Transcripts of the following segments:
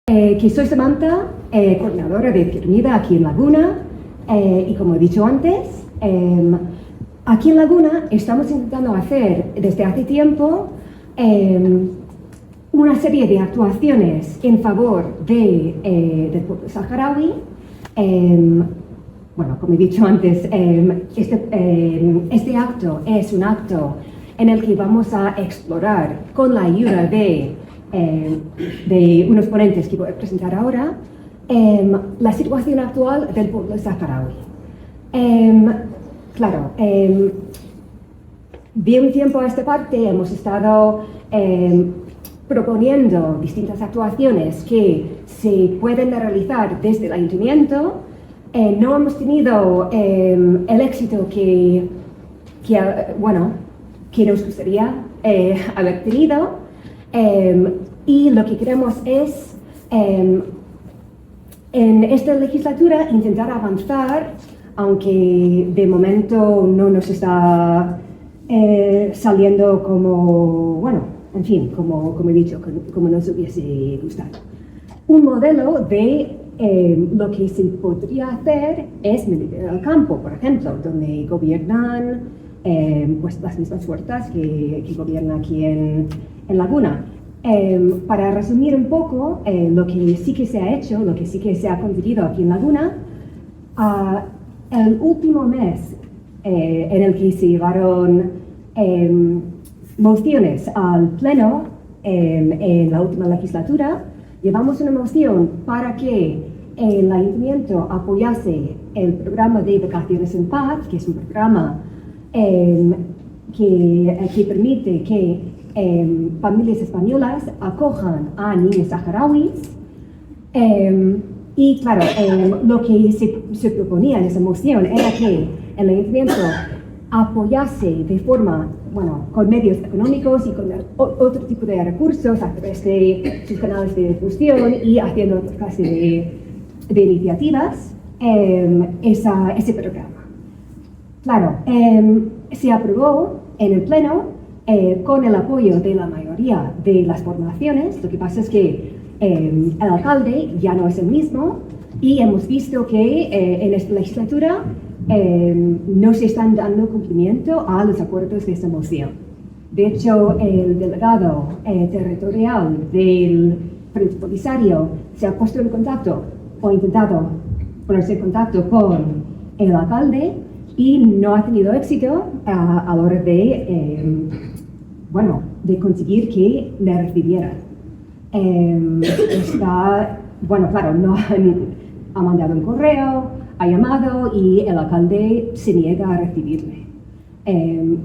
Que soy Samantha, coordinadora de Pyramida aquí en Laguna, y como he dicho antes, aquí en Laguna estamos intentando hacer desde hace tiempo una serie de actuaciones en favor del pueblo saharaui. Bueno, como he dicho antes, este acto es un acto en el que vamos a explorar, con la ayuda de unos ponentes que voy a presentar ahora, la situación actual del pueblo saharaui. Claro, de un tiempo a esta parte hemos estado proponiendo distintas actuaciones que se pueden realizar desde el ayuntamiento. No hemos tenido el éxito que nos gustaría haber tenido, y lo que queremos es, en esta legislatura, intentar avanzar, aunque de momento no nos está saliendo como he dicho, como nos hubiese gustado. Un modelo de lo que se podría hacer es militar al campo, por ejemplo, donde gobiernan las mismas fuerzas que gobiernan aquí en Laguna. Para resumir un poco lo que sí que se ha hecho, lo que sí que se ha conseguido aquí en Laguna, el último mes en el que se llevaron mociones al Pleno en la última legislatura, llevamos una moción para que el ayuntamiento apoyase el programa de Vacaciones en Paz, que es un programa que permite que familias españolas acojan a niños saharauis. Y claro, lo que se proponía en esa moción era que el ayuntamiento apoyase de forma, con medios económicos y con otro tipo de recursos a través de sus canales de difusión y haciendo otra clase de iniciativas, ese programa. Claro, se aprobó en el Pleno con el apoyo de la mayoría de las formaciones. Lo que pasa es que el alcalde ya no es el mismo y hemos visto que en esta legislatura no se están dando cumplimiento a los acuerdos de esta moción. De hecho, el delegado territorial del Frente Polisario se ha puesto en contacto o ha intentado ponerse en contacto con el alcalde y no ha tenido éxito a la hora de conseguir que le recibieran. Ha mandado un correo, ha llamado y el alcalde se niega a recibirle.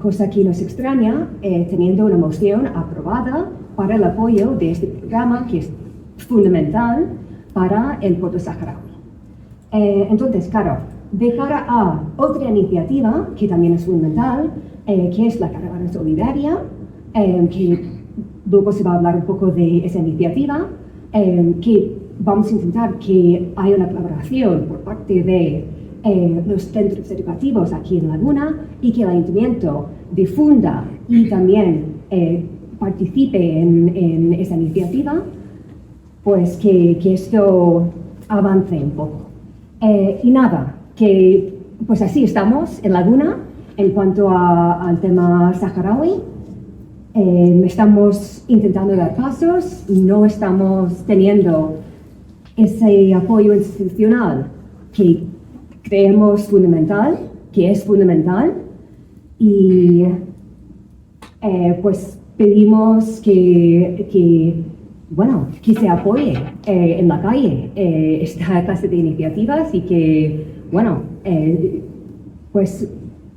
Cosa que nos extraña, teniendo una moción aprobada para el apoyo de este programa que es fundamental para el pueblo saharaui. Entonces, claro, de cara a otra iniciativa que también es fundamental, que es la caravana solidaria, que luego se va a hablar un poco de esa iniciativa, que vamos a intentar que haya una colaboración por parte de los centros educativos aquí en Laguna y que el ayuntamiento difunda y también participe en esa iniciativa, pues que esto avance un poco. Y nada, que pues así estamos en Laguna en cuanto al tema saharaui. Estamos intentando dar pasos, no estamos teniendo ese apoyo institucional que creemos fundamental, que es fundamental, y pues pedimos que se apoye en la calle esta clase de iniciativas y que, pues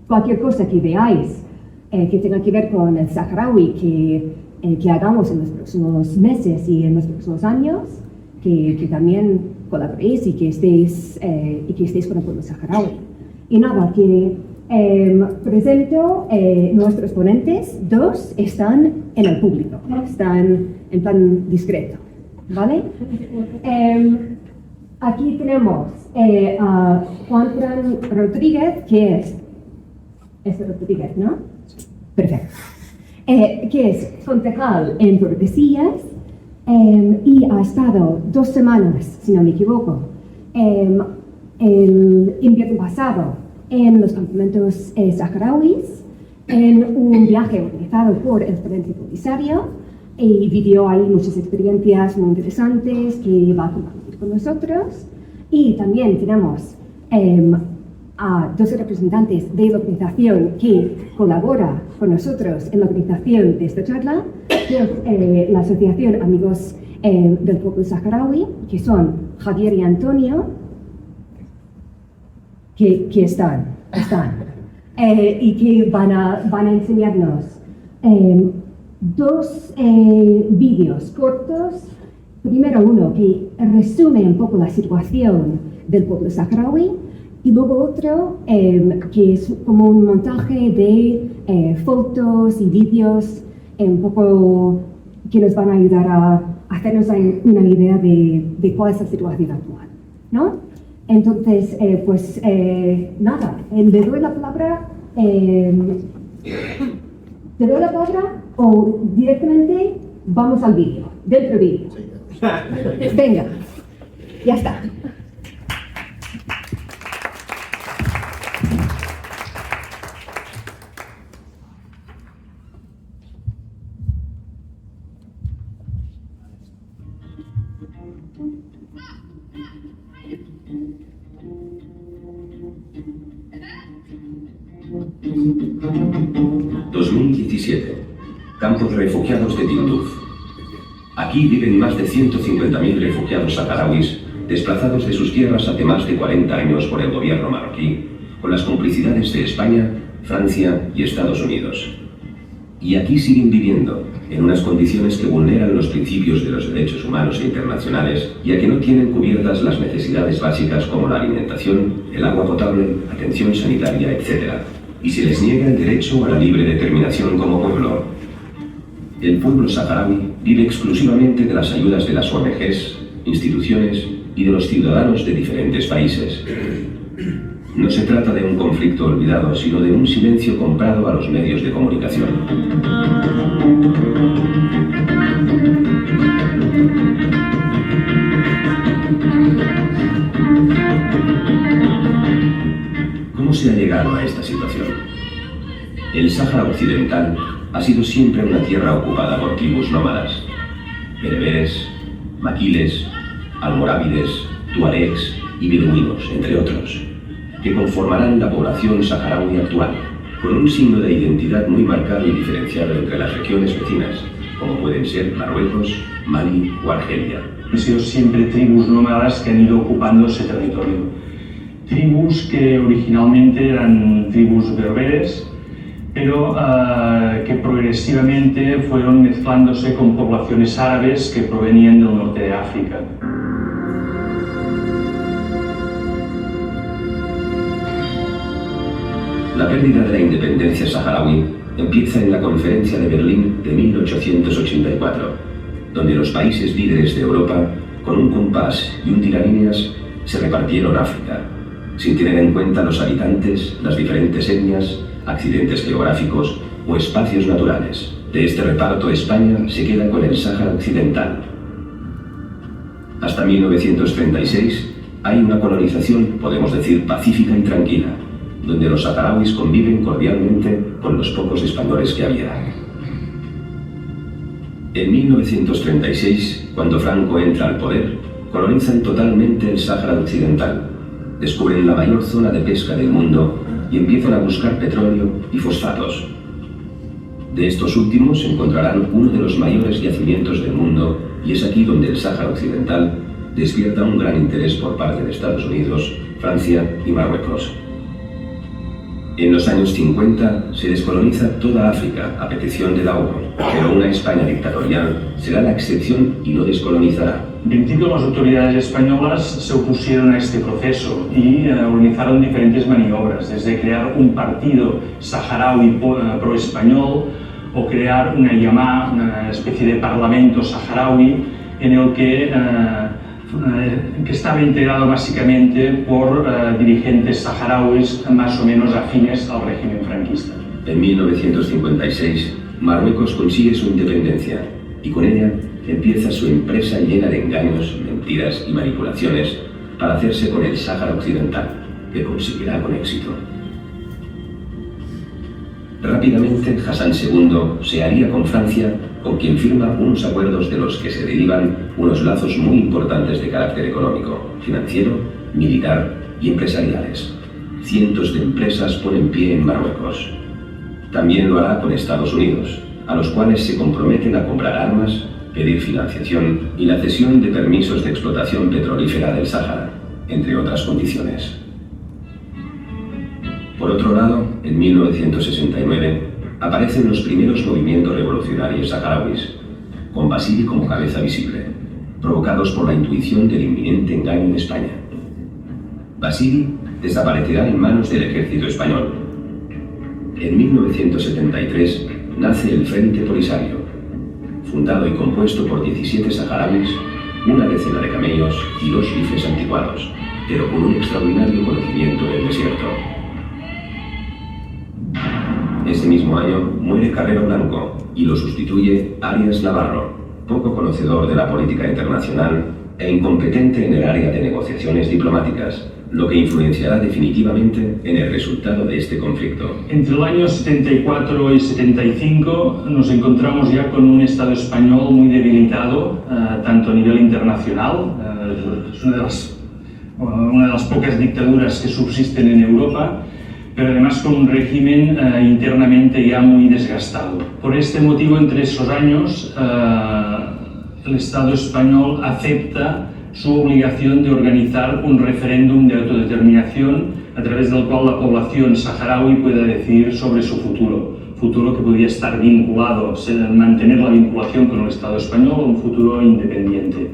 cualquier cosa que veáis que tenga que ver con el saharaui que hagamos en los próximos meses y en los próximos años, que también colaboréis y que estéis con el pueblo saharaui. Y nada, que presento nuestros ponentes. Dos están en el público, están en plan discreto, ¿vale? Aquí tenemos a Juan Fran Rodríguez, que es Rodríguez, ¿no? Perfecto. Que es concejal en Tordesillas, y ha estado 2 semanas, si no me equivoco, el invierno pasado en los campamentos saharauis, en un viaje organizado por el Frente Polisario, y vivió ahí muchas experiencias muy interesantes que va a compartir con nosotros. Y también tenemos a 2 representantes de la organización que colabora con nosotros en la organización de esta charla, que es la Asociación Amigos del Pueblo Saharaui, que son Javier y Antonio, que están, y que van a enseñarnos 2 vídeos cortos. Primero uno que resume un poco la situación del pueblo saharaui, y luego otro que es como un montaje de fotos y vídeos un poco que nos van a ayudar a hacernos una idea de cuál es la situación actual, ¿no? Entonces, nada, le doy la palabra, ¿te doy la palabra o directamente vamos al vídeo, dentro del vídeo? Venga, ya está. Campos de refugiados de Tindouf. Aquí viven más de 150.000 refugiados saharauis desplazados de sus tierras hace más de 40 años por el gobierno marroquí, con las complicidades de España, Francia y Estados Unidos. Y aquí siguen viviendo, en unas condiciones que vulneran los principios de los derechos humanos e internacionales, ya que no tienen cubiertas las necesidades básicas como la alimentación, el agua potable, atención sanitaria, etc. Y se les niega el derecho a la libre determinación como pueblo. El pueblo saharaui vive exclusivamente de las ayudas de las ONGs, instituciones y de los ciudadanos de diferentes países. No se trata de un conflicto olvidado, sino de un silencio comprado a los medios de comunicación. ¿Cómo se ha llegado a esta situación? El Sáhara Occidental ha sido siempre una tierra ocupada por tribus nómadas, bereberes, maquiles, almorávides, tuaregs y beduinos, entre otros, que conformarán la población saharaui actual, con un signo de identidad muy marcado y diferenciado entre las regiones vecinas, como pueden ser Marruecos, Mali o Argelia. Han sido siempre tribus nómadas que han ido ocupando ese territorio. Tribus que originalmente eran tribus berberes, pero que progresivamente fueron mezclándose con poblaciones árabes que provenían del norte de África. La pérdida de la independencia saharaui empieza en la Conferencia de Berlín de 1884, donde los países líderes de Europa, con un compás y un tiramíneas, se repartieron África, sin tener en cuenta los habitantes, las diferentes etnias, accidentes geográficos o espacios naturales. De este reparto, España se queda con el Sáhara Occidental. Hasta 1936 hay una colonización, podemos decir, pacífica y tranquila, donde los saharauis conviven cordialmente con los pocos españoles que había. En 1936, cuando Franco entra al poder, colonizan totalmente el Sáhara Occidental, descubren la mayor zona de pesca del mundo y empiezan a buscar petróleo y fosfatos. De estos últimos encontrarán uno de los mayores yacimientos del mundo, y es aquí donde el Sáhara Occidental despierta un gran interés por parte de Estados Unidos, Francia y Marruecos. En los años 50 se descoloniza toda África a petición de la ONU, pero una España dictatorial será la excepción y no descolonizará. En principio, las autoridades españolas se opusieron a este proceso y organizaron diferentes maniobras, desde crear un partido saharaui pro-español o crear una especie de parlamento saharaui en el que estaba integrado básicamente por dirigentes saharauis más o menos afines al régimen franquista. En 1956, Marruecos consigue su independencia y con ella empieza su empresa llena de engaños, mentiras y manipulaciones para hacerse con el Sáhara Occidental, que conseguirá con éxito. Rápidamente, Hassan II se haría con Francia, con quien firma unos acuerdos de los que se derivan unos lazos muy importantes de carácter económico, financiero, militar y empresariales. Cientos de empresas ponen pie en Marruecos. También lo hará con Estados Unidos, a los cuales se comprometen a comprar armas, pedir financiación y la cesión de permisos de explotación petrolífera del Sáhara, entre otras condiciones. Por otro lado, en 1969 aparecen los primeros movimientos revolucionarios saharauis, con Basili como cabeza visible, provocados por la intuición del inminente engaño de España. Basili desaparecerá en manos del ejército español. En 1973 nace el Frente Polisario, fundado y compuesto por 17 saharauis, una decena de camellos y 2 rifles anticuados, pero con un extraordinario conocimiento del desierto. Ese mismo año muere Carrero Blanco y lo sustituye Arias Navarro, poco conocedor de la política internacional e incompetente en el área de negociaciones diplomáticas, lo que influenciará definitivamente en el resultado de este conflicto. Entre el año 74 y 75 nos encontramos ya con un Estado español muy debilitado, tanto a nivel internacional, es una de las pocas dictaduras que subsisten en Europa, pero además con un régimen internamente ya muy desgastado. Por este motivo, entre esos años, el Estado español acepta su obligación de organizar un referéndum de autodeterminación a través del cual la población saharaui pueda decidir sobre su futuro que podría estar vinculado, mantener la vinculación con el Estado español o un futuro independiente.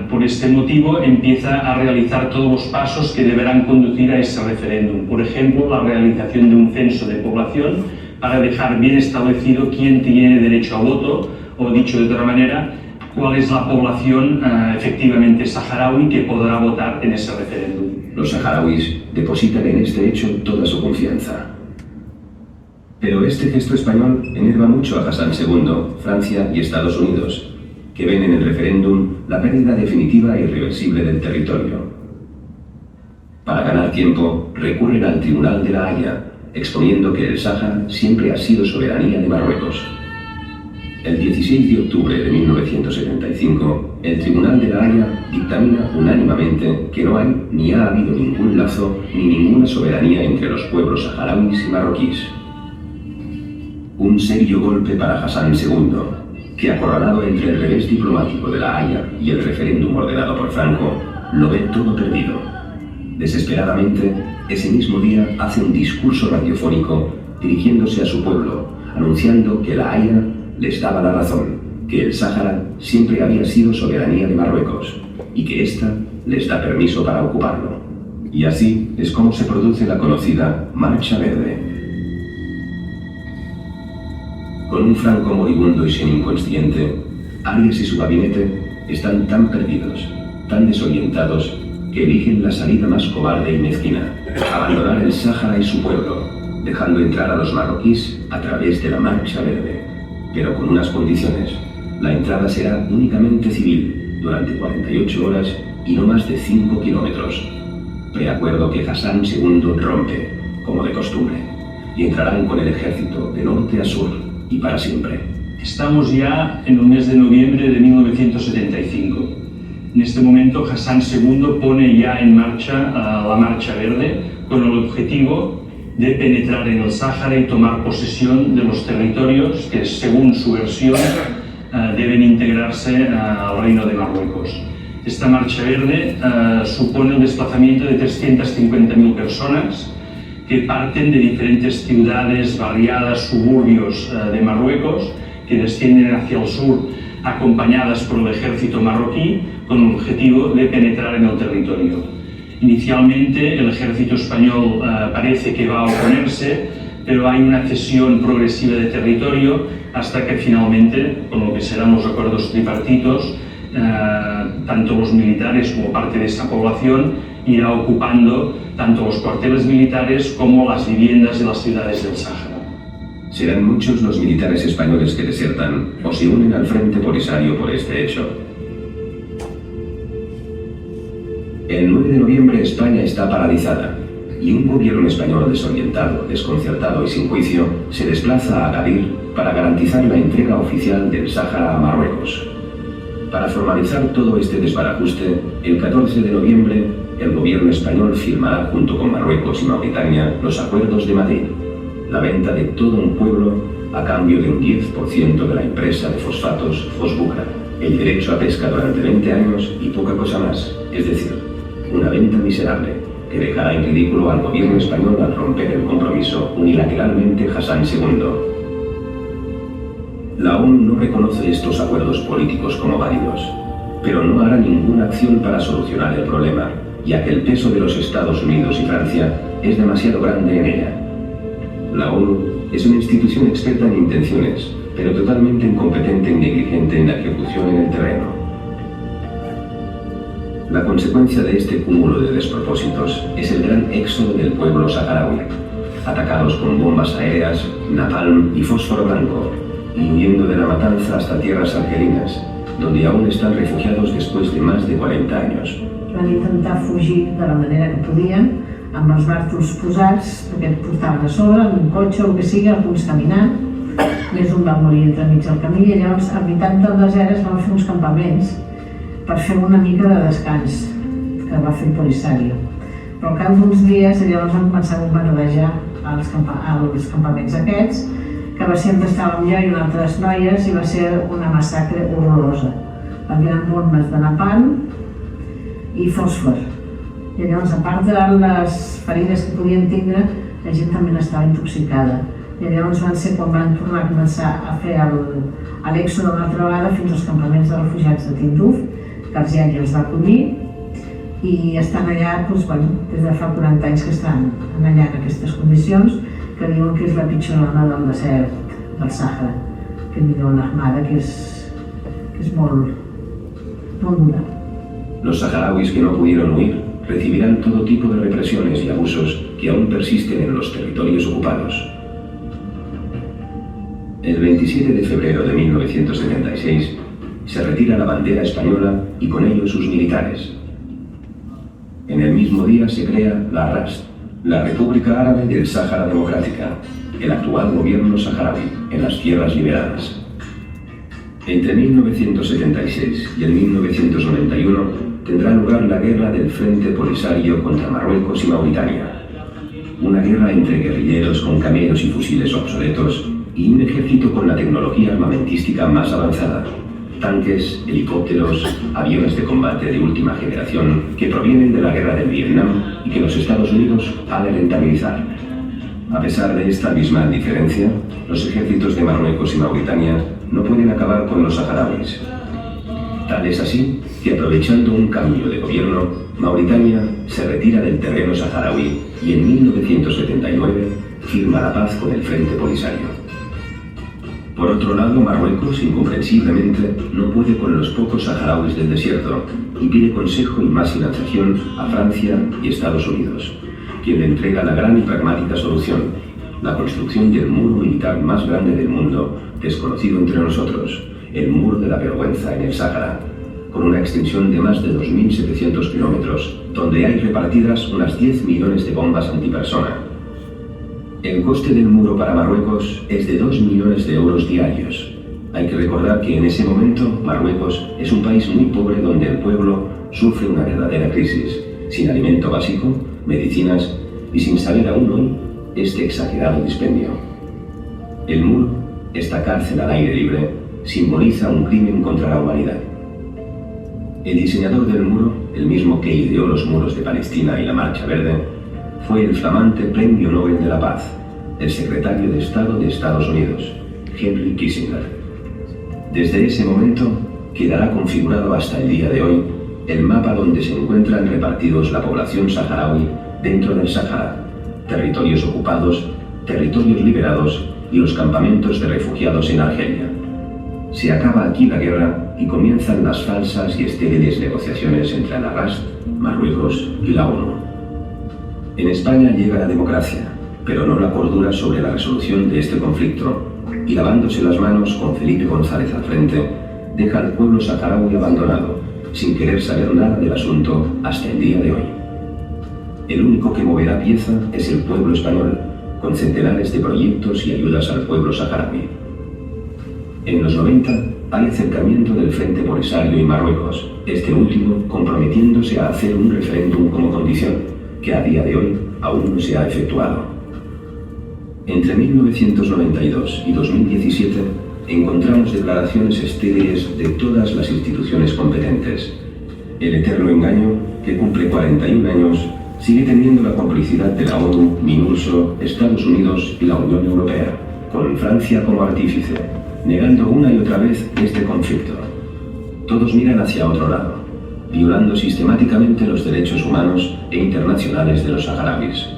Por este motivo empieza a realizar todos los pasos que deberán conducir a ese referéndum. Por ejemplo, la realización de un censo de población para dejar bien establecido quién tiene derecho a voto, o dicho de otra manera, cuál es la población efectivamente saharaui que podrá votar en ese referéndum. Los saharauis depositan en este hecho toda su confianza. Pero este gesto español enerva mucho a Hassan II, Francia y Estados Unidos, que ven en el referéndum la pérdida definitiva e irreversible del territorio. Para ganar tiempo, recurren al Tribunal de la Haya, exponiendo que el Sáhara siempre ha sido soberanía de Marruecos. El 16 de octubre de 1975, el Tribunal de la Haya dictamina unánimemente que no hay ni ha habido ningún lazo ni ninguna soberanía entre los pueblos saharauis y marroquíes. Un serio golpe para Hassan II, que acorralado entre el revés diplomático de la Haya y el referéndum ordenado por Franco, lo ve todo perdido. Desesperadamente, ese mismo día hace un discurso radiofónico dirigiéndose a su pueblo, anunciando que la Haya les daba la razón, que el Sáhara siempre había sido soberanía de Marruecos y que ésta les da permiso para ocuparlo. Y así es como se produce la conocida Marcha Verde. Con un Franco moribundo y semi-inconsciente, Arias y su gabinete están tan perdidos, tan desorientados, que eligen la salida más cobarde y mezquina: abandonar el Sáhara y su pueblo, dejando entrar a los marroquíes a través de la Marcha Verde, pero con unas condiciones. La entrada será únicamente civil, durante 48 horas y no más de 5 kilómetros. Preacuerdo que Hassan II rompe, como de costumbre, y entrarán con el ejército de norte a sur, y para siempre. Estamos ya en el mes de noviembre de 1975. En este momento Hassan II pone ya en marcha la Marcha Verde con el objetivo de penetrar en el Sáhara y tomar posesión de los territorios que, según su versión, deben integrarse al Reino de Marruecos. Esta Marcha Verde supone el desplazamiento de 350.000 personas que parten de diferentes ciudades, barriadas, suburbios de Marruecos, que descienden hacia el sur acompañadas por el ejército marroquí con el objetivo de penetrar en el territorio. Inicialmente el ejército español parece que va a oponerse, pero hay una cesión progresiva de territorio hasta que finalmente, con lo que serán los acuerdos tripartitos, tanto los militares como parte de esa población irá ocupando tanto los cuarteles militares como las viviendas de las ciudades del Sáhara. Serán muchos los militares españoles que desertan o se unen al Frente Polisario por este hecho. El 9 de noviembre España está paralizada y un gobierno español desorientado, desconcertado y sin juicio se desplaza a Agadir para garantizar la entrega oficial del Sáhara a Marruecos. Para formalizar todo este desbarajuste, el 14 de noviembre el gobierno español firmará junto con Marruecos y Mauritania los Acuerdos de Madrid, la venta de todo un pueblo a cambio de un 10% de la empresa de fosfatos Fosbucra, el derecho a pesca durante 20 años y poca cosa más, es decir, una venta miserable que dejará en ridículo al gobierno español al romper el compromiso unilateralmente Hassan II. La ONU no reconoce estos acuerdos políticos como válidos, pero no hará ninguna acción para solucionar el problema, ya que el peso de los Estados Unidos y Francia es demasiado grande en ella. La ONU es una institución experta en intenciones, pero totalmente incompetente y negligente en la ejecución en el terreno. La consecuencia de este cúmulo de despropósitos es el gran éxodo del pueblo saharaui, atacados con bombas aéreas, napalm y fósforo blanco, y huyendo de la matanza hasta tierras argelinas, donde aún están refugiados después de más de 40 años. Van intentar fugir de la manera que podien, amb els bàrtols posats, perquè et portaven a sobre, amb un cotxe o el que sigui, alguns caminant, més un va morir entremig del camí, i llavors, al voltant del desert, es van fer uns campaments per fer una mica de descans, que va fer el Polisario. Però al cap d'uns dies, llavors van començar a bombardejar els campaments aquests, que va ser on estàvem jo i unes altres noies, i va ser una massacre horrorosa. Van tirar bombes de napalm i fòsfor. I llavors, a part de les ferides que podien tindre, la gent també n'estava intoxicada. I llavors van ser quan van tornar a començar a fer l'èxode una altra vegada fins als campaments de refugiats de Tinduf, que Argèlia els va acollir, i estan allà des de fa 40 anys que estan allà en aquestes condicions, que diuen que és la pitjor zona del desert del Sàhara, que diuen l'Ahmada, que és molt dura. Los saharauis que no pudieron huir recibirán todo tipo de represiones y abusos que aún persisten en los territorios ocupados. El 27 de febrero de 1976 se retira la bandera española y con ello sus militares. En el mismo día se crea la RASD, la República Árabe del Sáhara Democrática, el actual gobierno saharaui en las tierras liberadas. Entre 1976 y el 1991 tendrá lugar la guerra del Frente Polisario contra Marruecos y Mauritania. Una guerra entre guerrilleros con camellos y fusiles obsoletos y un ejército con la tecnología armamentística más avanzada. Tanques, helicópteros, aviones de combate de última generación que provienen de la guerra del Vietnam y que los Estados Unidos ha de rentabilizar. A pesar de esta abismal diferencia, los ejércitos de Marruecos y Mauritania no pueden acabar con los saharauis. Tal es así que, aprovechando un cambio de gobierno, Mauritania se retira del terreno saharaui y en 1979 firma la paz con el Frente Polisario. Por otro lado, Marruecos, incomprensiblemente, no puede con los pocos saharauis del desierto y pide consejo y más financiación a Francia y Estados Unidos, quien le entrega la gran y pragmática solución, la construcción del muro militar más grande del mundo, desconocido entre nosotros, el Muro de la Vergüenza en el Sáhara, con una extensión de más de 2.700 kilómetros, donde hay repartidas unas 10 millones de bombas antipersona. El coste del muro para Marruecos es de 2 millones de euros diarios. Hay que recordar que en ese momento Marruecos es un país muy pobre donde el pueblo sufre una verdadera crisis, sin alimento básico, medicinas y sin saber aún hoy este exagerado dispendio. El muro, esta cárcel al aire libre, simboliza un crimen contra la humanidad. El diseñador del muro, el mismo que ideó los muros de Palestina y la Marcha Verde, fue el flamante Premio Nobel de la Paz, el secretario de Estado de Estados Unidos, Henry Kissinger. Desde ese momento quedará configurado hasta el día de hoy el mapa donde se encuentran repartidos la población saharaui dentro del Sáhara, territorios ocupados, territorios liberados y los campamentos de refugiados en Argelia. Se acaba aquí la guerra y comienzan las falsas y estériles negociaciones entre la RASD, Marruecos y la ONU. En España llega la democracia, pero no la cordura sobre la resolución de este conflicto, y lavándose las manos con Felipe González al frente, deja al pueblo saharaui abandonado, sin querer saber nada del asunto hasta el día de hoy. El único que moverá pieza es el pueblo español, con centenares de proyectos y ayudas al pueblo saharaui. En los 90 hay acercamiento del Frente Polisario y Marruecos, este último comprometiéndose a hacer un referéndum como condición, que a día de hoy aún no se ha efectuado. Entre 1992 y 2017 encontramos declaraciones estériles de todas las instituciones competentes. El eterno engaño, que cumple 41 años, sigue teniendo la complicidad de la ONU, MINURSO, Estados Unidos y la Unión Europea, con Francia como artífice, negando una y otra vez este conflicto. Todos miran hacia otro lado, violando sistemáticamente los derechos humanos e internacionales de los saharauis,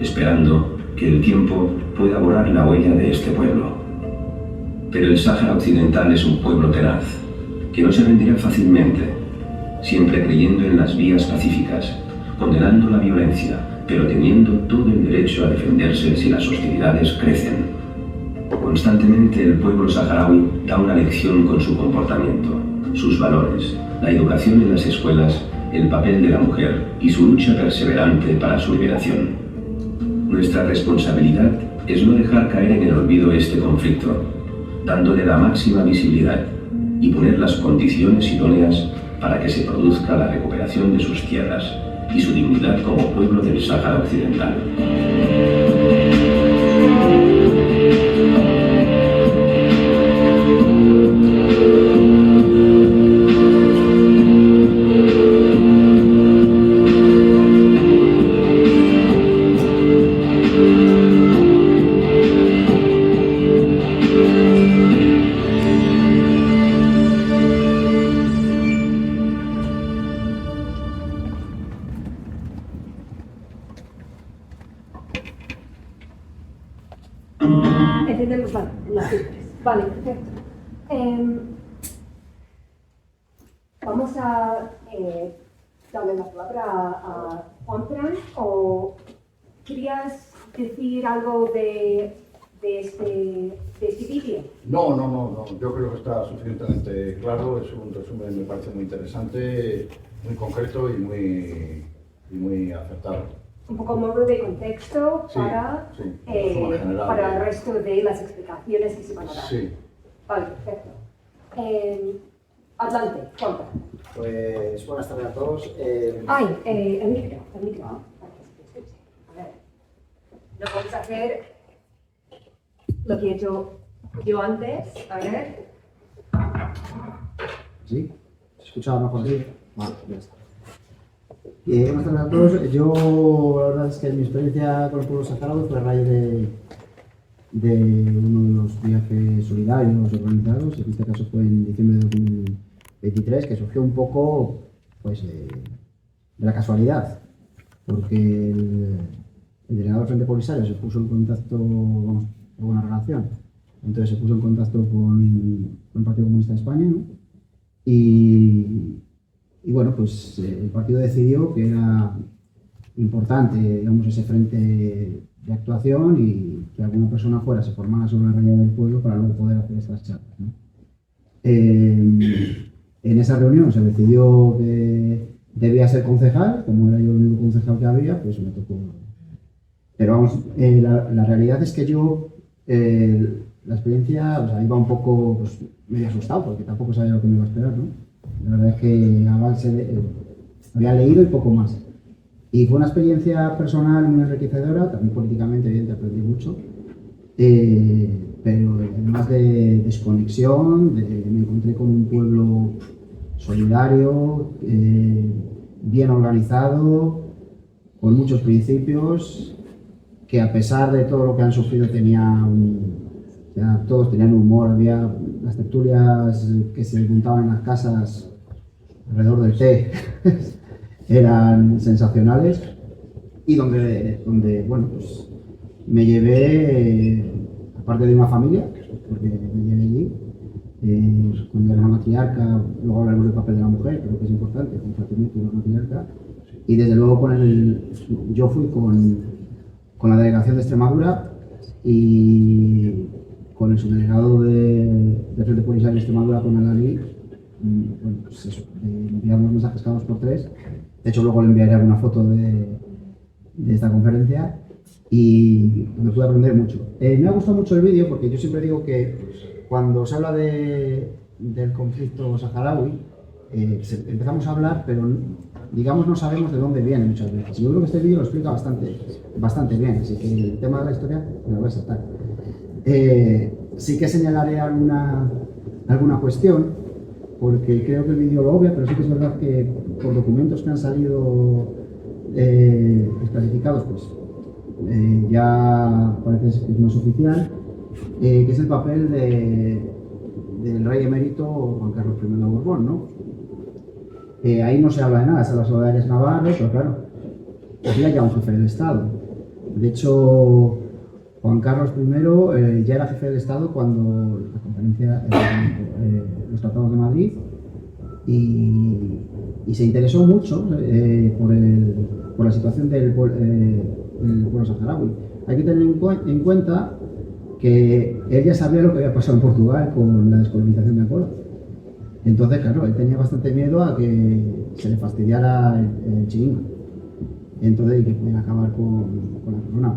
esperando que el tiempo pueda borrar la huella de este pueblo. Pero el Sáhara Occidental es un pueblo tenaz, que no se rendirá fácilmente, siempre creyendo en las vías pacíficas, condenando la violencia, pero teniendo todo el derecho a defenderse si las hostilidades crecen. Constantemente el pueblo saharaui da una lección con su comportamiento, sus valores, la educación en las escuelas, el papel de la mujer y su lucha perseverante para su liberación. Nuestra responsabilidad es no dejar caer en el olvido este conflicto, dándole la máxima visibilidad y poner las condiciones idóneas para que se produzca la recuperación de sus tierras y su dignidad como pueblo del Sáhara Occidental. Entendemos las cifras. Vale, perfecto. Vamos a darle la palabra a Juanfran, o ¿querías decir algo de este vídeo? No, yo creo que está suficientemente claro, es un resumen, me parece muy interesante, muy concreto y muy acertado. Un poco modo de contexto Sí, para, sí, de forma general, para el resto de las explicaciones que se van a dar. Sí. Vale, perfecto. Adelante, Juanfran. Pues buenas tardes a todos. Ay, el micro, para que se escuche. A ver, lo vamos a hacer lo que he hecho yo antes, a ver. ¿Sí? ¿Se escucha mejor? Sí. Vale, ya está. Buenas tardes a todos. Yo, la verdad es que mi experiencia con el pueblo saharaui fue a raíz de uno de los viajes solidarios organizados, en este caso fue en diciembre de 2023, que surgió un poco pues, de la casualidad, porque el delegado del Frente Polisario se puso en contacto, vamos, con buena relación, entonces se puso en contacto con el Partido Comunista de España, ¿no? Y bueno, pues el partido decidió que era importante, digamos, ese frente de actuación y que alguna persona fuera, se formara sobre la realidad del pueblo para luego poder hacer estas charlas, ¿no? En esa reunión se decidió que debía ser concejal, como era yo el único concejal que había, pues me tocó. Pero vamos, la realidad es que yo, la experiencia, o sea, iba un poco pues, medio asustado porque tampoco sabía lo que me iba a esperar, ¿no? La verdad es que había leído y poco más. Y fue una experiencia personal muy enriquecedora, también políticamente, evidentemente, aprendí mucho. Pero además de desconexión, me encontré con un pueblo solidario, bien organizado, con muchos principios, que a pesar de todo lo que han sufrido todos tenían humor, había las tertulias que se montaban en las casas alrededor del té, eran sensacionales, y donde bueno, pues me llevé, aparte de una familia, porque me llevé allí, con la matriarca, luego hablaremos del papel de la mujer, creo que es importante, con Fatimito y la matriarca, y desde luego yo fui con con la delegación de Extremadura y con el subdelegado de Frente Polisario de Extremadura, con Alalí. Bueno, pues eso, enviar los mensajes cada 2 por 3. De hecho, luego le enviaré alguna foto de esta conferencia y me pude aprender mucho. Me ha gustado mucho el vídeo porque yo siempre digo que cuando se habla del conflicto saharaui, empezamos a hablar, pero digamos no sabemos de dónde viene muchas veces. Yo creo que este vídeo lo explica bastante bien, así que el tema de la historia me lo voy a saltar. Sí que señalaré alguna cuestión, porque creo que el vídeo lo obvia, pero sí que es verdad que por documentos que han salido desclasificados, pues ya parece que es más oficial, que es el papel del rey emérito Juan Carlos I de Borbón, ¿no? Ahí no se habla de nada, se habla solo de Arias Navarro, pero claro, había ya un jefe del Estado. De hecho, Juan Carlos I ya era jefe del Estado cuando la conferencia, los tratados de Madrid, y se interesó mucho por la situación del pueblo saharaui. Hay que tener en cuenta que él ya sabía lo que había pasado en Portugal con la descolonización de Angola. Entonces, claro, él tenía bastante miedo a que se le fastidiara el chiringo. Entonces, y que pudiera acabar con la corona,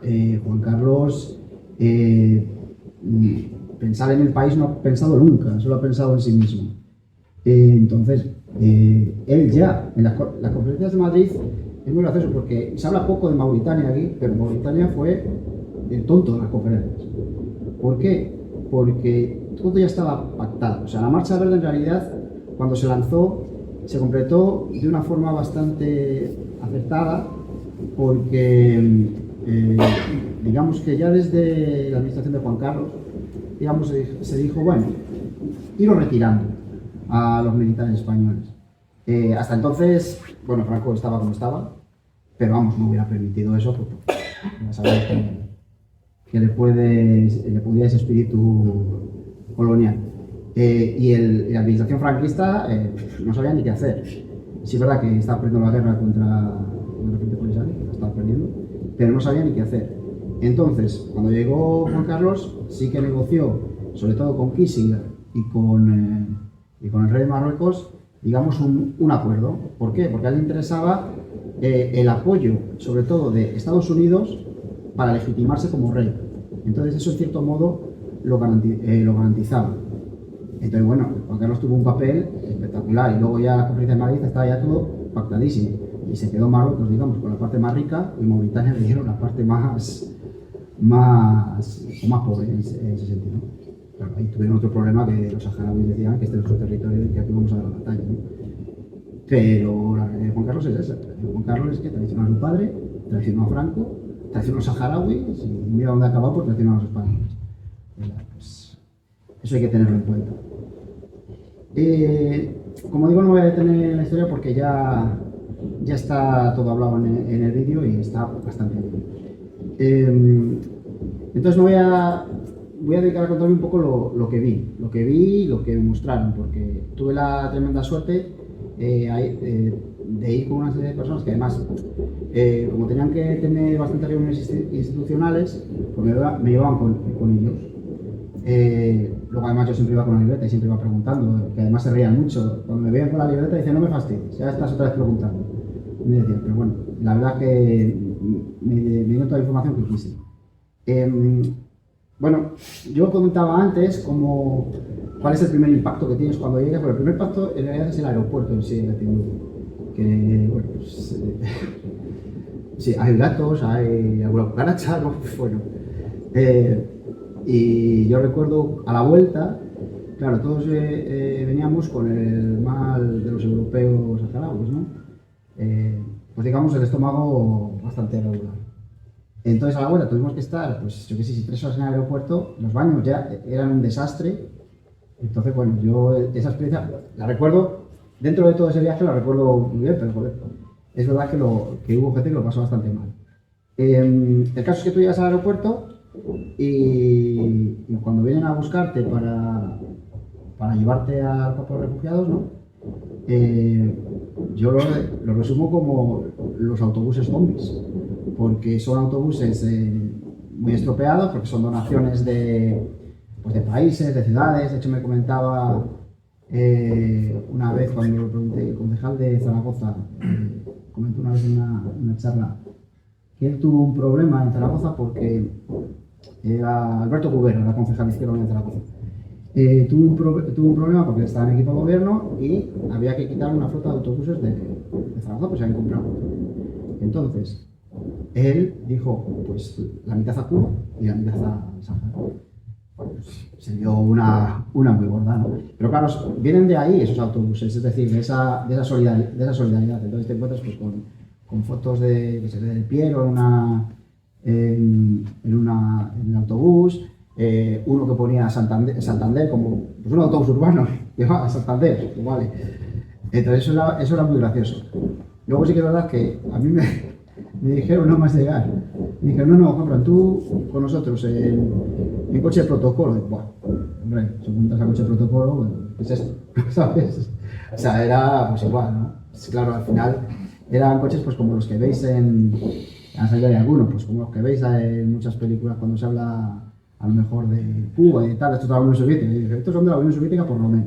porque Juan Carlos, pensar en el país no ha pensado nunca, solo ha pensado en sí mismo. Entonces, él ya, en las conferencias de Madrid, es muy gracioso porque se habla poco de Mauritania aquí, pero Mauritania fue el tonto de las conferencias. ¿Por qué? Porque todo ya estaba pactado. O sea, la Marcha Verde en realidad, cuando se lanzó, se completó de una forma bastante acertada, porque digamos que ya desde la administración de Juan Carlos, digamos, se dijo, bueno, iros retirando a los militares españoles. Hasta entonces, bueno, Franco estaba como estaba, pero vamos, no hubiera permitido eso, porque ya sabéis que le podía ese espíritu colonial. Y la administración franquista no sabía ni qué hacer. Sí es verdad que estaba perdiendo la guerra contra el Frente Polisario, la estaba perdiendo, pero no sabía ni qué hacer. Entonces, cuando llegó Juan Carlos, sí que negoció, sobre todo con Kissinger y con el rey de Marruecos, digamos, un acuerdo. ¿Por qué? Porque a él le interesaba el apoyo, sobre todo de Estados Unidos, para legitimarse como rey. Entonces, eso, en cierto modo, lo garantizaba. Entonces, bueno, Juan Carlos tuvo un papel espectacular, y luego ya la conferencia de Madrid estaba ya todo pactadísimo. Y se quedó Marruecos, digamos, con la parte más rica, y Mauritania le dieron la parte más pobre en ese sentido. Claro, ahí tuvieron otro problema, que los saharauis decían que este es nuestro territorio y que aquí vamos a dar la batalla, ¿no? Pero la realidad de Juan Carlos es esa. Juan Carlos es que traicionó a su padre, traicionó a Franco, traicionó a los saharauis, y mira dónde ha acabado, pues traicionó a los españoles. Pues, eso hay que tenerlo en cuenta. Como digo, no voy a detener la historia porque ya está todo hablado en el vídeo y está bastante bien. Entonces voy a dedicar a contarme un poco lo que vi y lo que me mostraron, porque tuve la tremenda suerte de ir con una serie de personas que, además, como tenían que tener bastantes reuniones institucionales, pues me llevaban con ellos. Luego, además, yo siempre iba con la libreta y siempre iba preguntando, que además se reían mucho. Cuando me veían con la libreta decían, no me fastidies, ya estás otra vez preguntando. Y me decían, pero bueno, la verdad que me dio toda la información que quise. Bueno, yo comentaba antes cuál es el primer impacto que tienes cuando llegas, pero el primer impacto en realidad es el aeropuerto en sí, de Timbuktu. Que, bueno, pues, sí, hay gatos, hay alguna cucaracha, ¿no? Bueno. Y yo recuerdo a la vuelta, claro, todos veníamos con el mal de los europeos saharauis, ¿no? Pues digamos el estómago bastante regular. Entonces a la vuelta tuvimos que estar, pues yo qué sé, si 3 horas en el aeropuerto, los baños ya eran un desastre. Entonces, bueno, yo esa experiencia la recuerdo, dentro de todo ese viaje la recuerdo muy bien, pero joder, es verdad que hubo gente que lo pasó bastante mal. El caso es que tú llegas al aeropuerto y cuando vienen a buscarte para llevarte al campo de refugiados, ¿no? Yo lo resumo como los autobuses zombies, porque son autobuses muy estropeados, porque son donaciones pues de países, de ciudades. De hecho, me comentaba una vez cuando lo pregunté, el concejal de Zaragoza, comentó una vez en una charla que él tuvo un problema en Zaragoza porque era Alberto Cubero, era concejal izquierdo en Zaragoza. Tuvo un problema porque estaba en equipo de gobierno y había que quitar una flota de autobuses de Zaragoza, pues se habían comprado. Entonces, él dijo, pues la mitad a Cuba y la mitad a Sáhara. Pues, se dio una muy gorda, ¿no? Pero claro, vienen de ahí esos autobuses, es decir, de esa solidaridad. Entonces te encuentras pues, con fotos del Piero en el autobús, uno que ponía Santander como pues un autobús urbano, llevaba a Santander, vale. Entonces eso era muy gracioso. Luego sí que es verdad que a mí me dijeron no más llegar. Me dijeron, no, compran tú con nosotros en coche de protocolo. Y, bueno, hombre, si montas a coche de protocolo, bueno, ¿qué es esto? ¿Sabes? O sea, era pues igual, ¿no? Pues, claro, al final eran coches pues como los que veis a salir de alguno, pues como los que veis en muchas películas cuando se habla a lo mejor de Cuba y tal, esto es de la Unión Soviética. Y dije, estos son de la Unión Soviética por lo menos.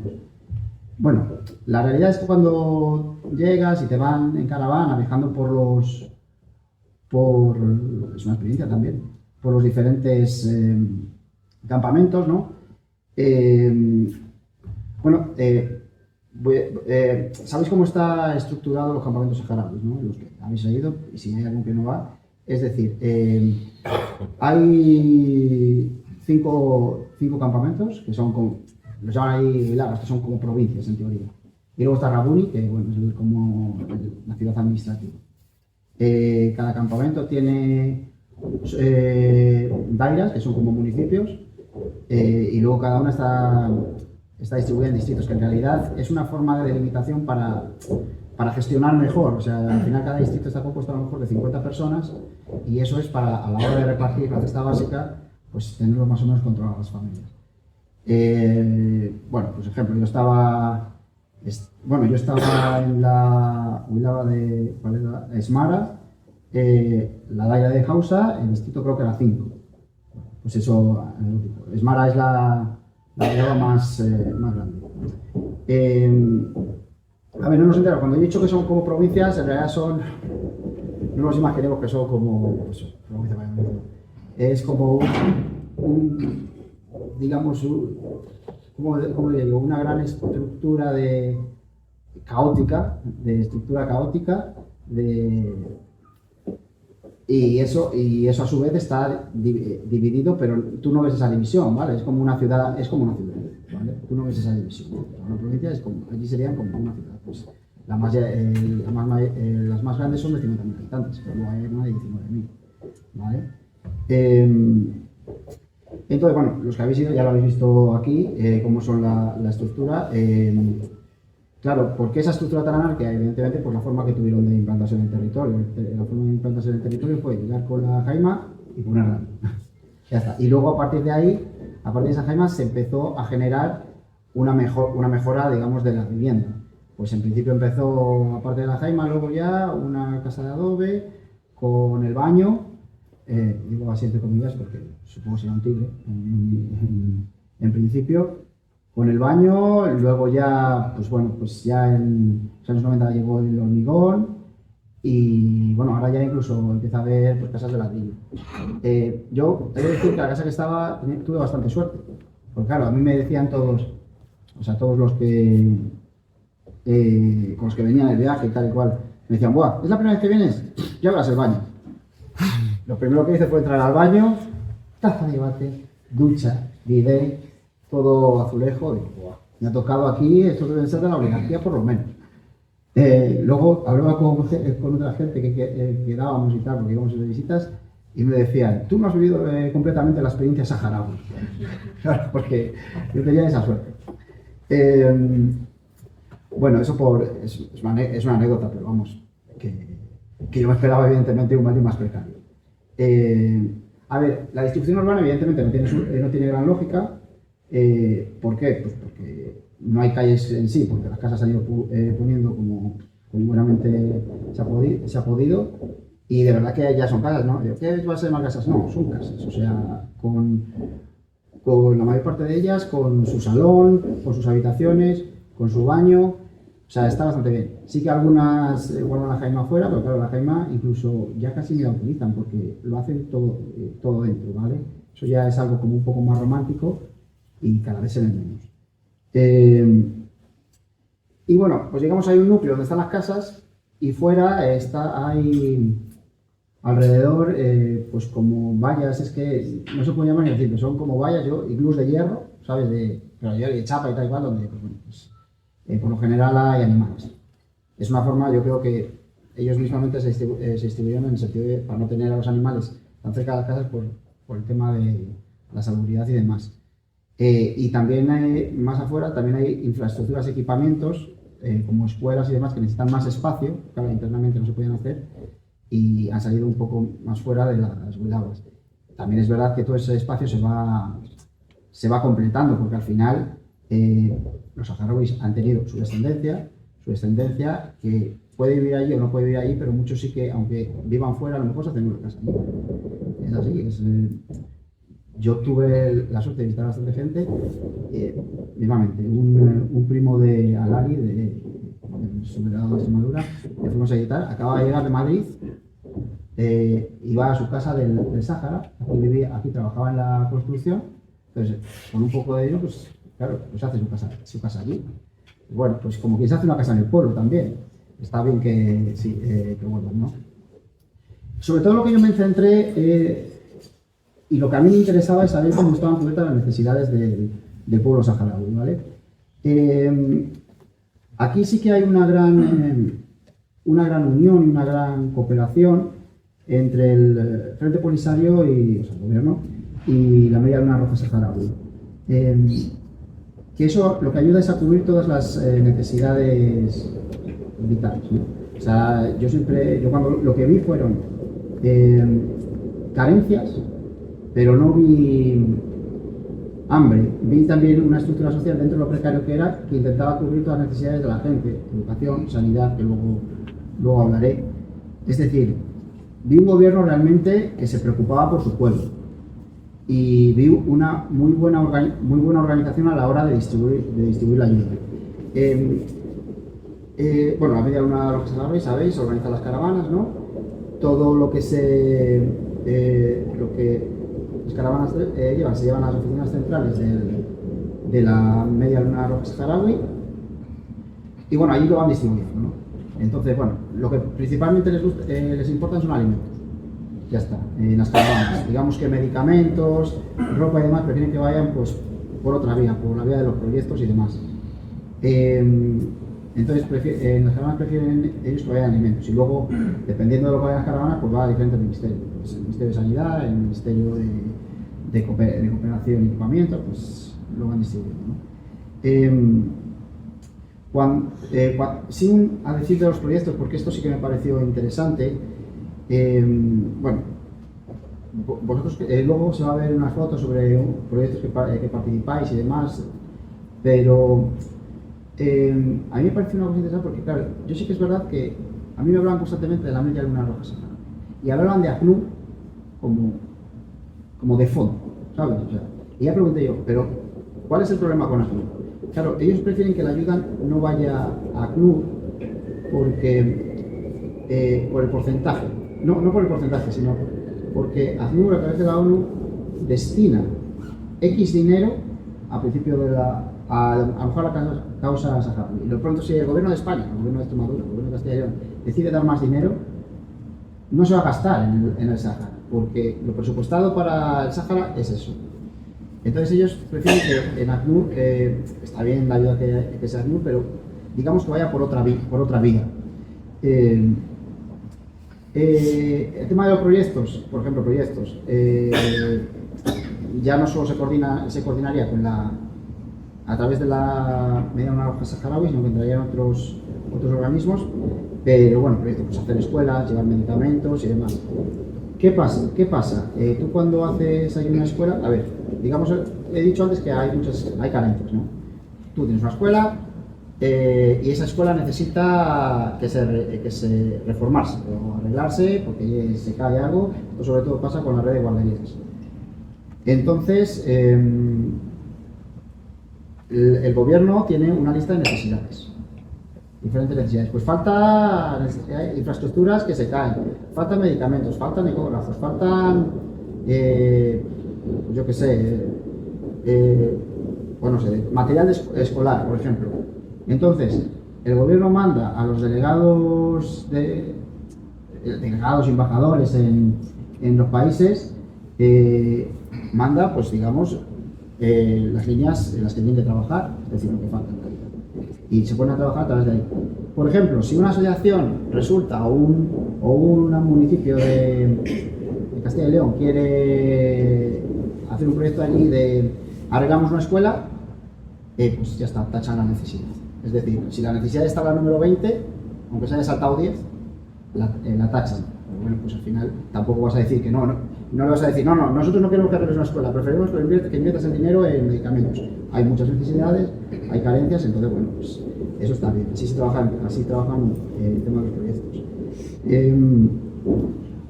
Bueno, la realidad es que cuando llegas y te van en caravana viajando es una experiencia también, por los diferentes campamentos, ¿no? ¿Sabéis cómo está estructurado los campamentos saharauis, ¿no? Los que habéis oído, y si hay algún que no va, es decir, hay cinco campamentos que son como, los llaman ahí largas, que son como provincias en teoría. Y luego está Rabuni, que bueno, es como la ciudad administrativa. Cada campamento tiene dairas, que son como municipios, y luego cada una está distribuida en distritos, que en realidad es una forma de delimitación para gestionar mejor. O sea, al final cada distrito está compuesto a lo mejor de 50 personas y eso es para, a la hora de repartir la cesta básica, pues tenerlo más o menos controladas las familias. Bueno, pues ejemplo, yo estaba en la Huilaba de Esmara, la daira de Hausa, el distrito creo que era 5. Pues eso, Esmara es la Huilaba más grande. A ver, no nos enteramos, cuando he dicho que son como provincias, en realidad no nos imaginemos que son como, pues, provincia, es como digamos, ¿cómo le digo? Una gran estructura caótica, y eso a su vez está dividido, pero tú no ves esa división, ¿vale? Es como una ciudad, ¿vale? Tú no ves esa división. Una provincia allí serían como una ciudad. Pues, las más grandes son de 50.000 habitantes, pero luego hay una de 19.000, ¿vale? Entonces, bueno, los que habéis ido ya lo habéis visto aquí, cómo son la estructura. Claro, ¿por qué esa estructura tan anárquica? Evidentemente, por la forma que tuvieron de implantarse en el territorio. La forma de implantarse en el territorio fue llegar con la jaima y ponerla. Ya está. Y luego, a partir de esa jaima, se empezó a generar una mejora, digamos, de la vivienda. Pues en principio empezó, aparte de la jaima, luego ya una casa de adobe con el baño. Digo así entre comillas porque supongo que será un tigre en principio, con el baño. Luego ya, pues bueno, pues ya en los años 90 llegó el hormigón y bueno, ahora ya incluso empieza a haber pues, casas de ladrillo. Yo he de decir que la casa que estaba tuve bastante suerte, porque claro, a mí me decían todos los que con los que venían el viaje y tal y cual, me decían, ¡buah! ¿Es la primera vez que vienes? Ya verás el baño. Lo primero que hice fue entrar al baño, taza de bate, ducha, bidet, todo azulejo. Digo, ¡buah! Me ha tocado aquí, esto debe ser de la oligarquía por lo menos. Luego hablaba con otra gente que quedábamos y tal, porque íbamos de visitas, y me decían, tú no has vivido completamente la experiencia saharaui. Claro, porque yo tenía esa suerte. Bueno, eso es una anécdota, pero vamos, que yo me esperaba evidentemente un baño más precario. A ver, la distribución urbana evidentemente no tiene gran lógica. ¿Por qué? Pues porque no hay calles en sí, porque las casas se han ido poniendo como buenamente se ha podido. Y de verdad que ya son casas, ¿no? ¿Qué va a ser más casas? No, son casas, o sea, con la mayor parte de ellas, con su salón, con sus habitaciones, con su baño, o sea, está bastante bien. Sí que algunas guardan la jaima afuera, pero claro, la jaima incluso ya casi ni la utilizan porque lo hacen todo dentro, ¿vale? Eso ya es algo como un poco más romántico y cada vez se ven menos. Y bueno, pues llegamos a un núcleo donde están las casas y fuera hay alrededor, pues como vallas, es que no se puede llamar ni decirlo, son como vallas, iglús de hierro, ¿sabes? Pero de chapa y tal igual, donde pues, bueno, pues, por lo general hay animales. Es una forma, yo creo que ellos mismamente se distribuyeron en el sentido de, para no tener a los animales tan cerca de las casas por el tema de la salubridad y demás. Y también más afuera también hay infraestructuras, equipamientos, como escuelas y demás que necesitan más espacio, claro, internamente no se pueden hacer, y han salido un poco más fuera de las guidadas. También es verdad que todo ese espacio se va completando, porque al final los saharauis han tenido su descendencia que puede vivir allí o no puede vivir allí, pero muchos sí que, aunque vivan fuera, a lo mejor se hacen una casa allí. Es así, yo tuve la suerte de visitar a bastante gente, mismamente, un primo de Alari, del subdelegado de Extremadura, le fuimos a visitar, acaba de llegar de Madrid, iba a su casa del Sáhara, aquí trabajaba en la construcción, entonces con un poco de dinero, pues claro, pues hace su casa allí. Bueno, pues como quien se hace una casa en el pueblo también, está bien que vuelvan, ¿no? Sobre todo lo que yo me centré, y lo que a mí me interesaba es saber cómo estaban cubiertas las necesidades del pueblo saharaui, ¿vale? Aquí sí que hay una gran unión y una gran cooperación entre el Frente Polisario y el gobierno y la Media Luna Roja Saharaui. Que eso lo que ayuda es a cubrir todas las necesidades vitales, ¿no? O sea, yo cuando lo que vi fueron carencias, pero no vi hambre. Vi también una estructura social dentro de lo precario que era, que intentaba cubrir todas las necesidades de la gente, educación, sanidad, que luego hablaré. Es decir, vi un gobierno realmente que se preocupaba por su pueblo y vi una muy buena organización a la hora de distribuir la ayuda. Bueno, la Media Luna Roja Saharaui, sabéis, organiza las caravanas, ¿no? Todo lo que las caravanas se llevan a las oficinas centrales de la Media Luna Roja Saharaui y bueno, allí lo van distribuyendo, ¿no? Entonces, bueno, lo que principalmente les importa son alimentos, ya está, en las caravanas. Digamos que medicamentos, ropa y demás prefieren que vayan pues por otra vía, por la vía de los proyectos y demás. Entonces, en las caravanas prefieren ellos que vayan alimentos y luego, dependiendo de lo que vayan las caravanas, pues va a diferentes ministerios. Pues el Ministerio de Sanidad, el Ministerio de Cooperación y Equipamiento, pues lo van distribuyendo, ¿no? Sin a decir de los proyectos, porque esto sí que me pareció interesante, bueno, vosotros luego se va a ver unas fotos sobre proyectos que participáis y demás, pero a mí me parece una cosa interesante porque, claro, yo sí que es verdad que a mí me hablaban constantemente de la Media Luna Roja Saharaui y hablaban de ACNUR como de fondo, ¿sabes? O sea, y ya pregunté yo, pero ¿cuál es el problema con ACNUR? Claro, ellos prefieren que la ayuda no vaya a ACNUR porque, por el porcentaje, no por el porcentaje, sino porque ACNUR, a través de la ONU, destina X dinero a principio de a lo mejor la causa saharaui. Y lo pronto, si el gobierno de España, el gobierno de Extremadura, el gobierno de Castilla y León decide dar más dinero, no se va a gastar en el Sáhara, porque lo presupuestado para el Sáhara es eso. Entonces ellos prefieren que en ACNUR, está bien la ayuda que sea ACNUR, pero digamos que vaya por otra vía. El tema de los proyectos, por ejemplo, ya no solo se coordinaría a través de la Media Luna Roja Saharaui, sino que entrarían otros organismos, pero bueno, proyectos, pues hacer escuelas, llevar medicamentos y demás. ¿Qué pasa? Tú cuando haces ahí una escuela, a ver, digamos, he dicho antes que hay carencias, ¿no? Tú tienes una escuela, y esa escuela necesita que se reformarse o arreglarse porque se cae algo. Esto sobre todo pasa con la red de guarderías. Entonces, el gobierno tiene una lista de necesidades, diferentes necesidades. Pues falta infraestructuras que se caen, faltan medicamentos, faltan ecógrafos, faltan, yo qué sé, bueno, material escolar, por ejemplo. Entonces, el gobierno manda a los delegados y embajadores en los países, manda, pues digamos, las líneas en las que tienen que trabajar, es decir, lo que falta. Y se ponen a trabajar a través de ahí. Por ejemplo, si una asociación resulta o un municipio de Castilla y León quiere hacer un proyecto allí de arreglamos una escuela, pues ya está, tachan la necesidad. Es decir, si la necesidad está la número 20, aunque se haya saltado 10, la tachan. Pero bueno, pues al final tampoco vas a decir que no le vas a decir, no, nosotros no queremos que arregles una escuela, preferimos que inviertas el dinero en medicamentos. Hay muchas necesidades, hay carencias, entonces bueno, pues eso está bien, así trabajan el tema de los proyectos.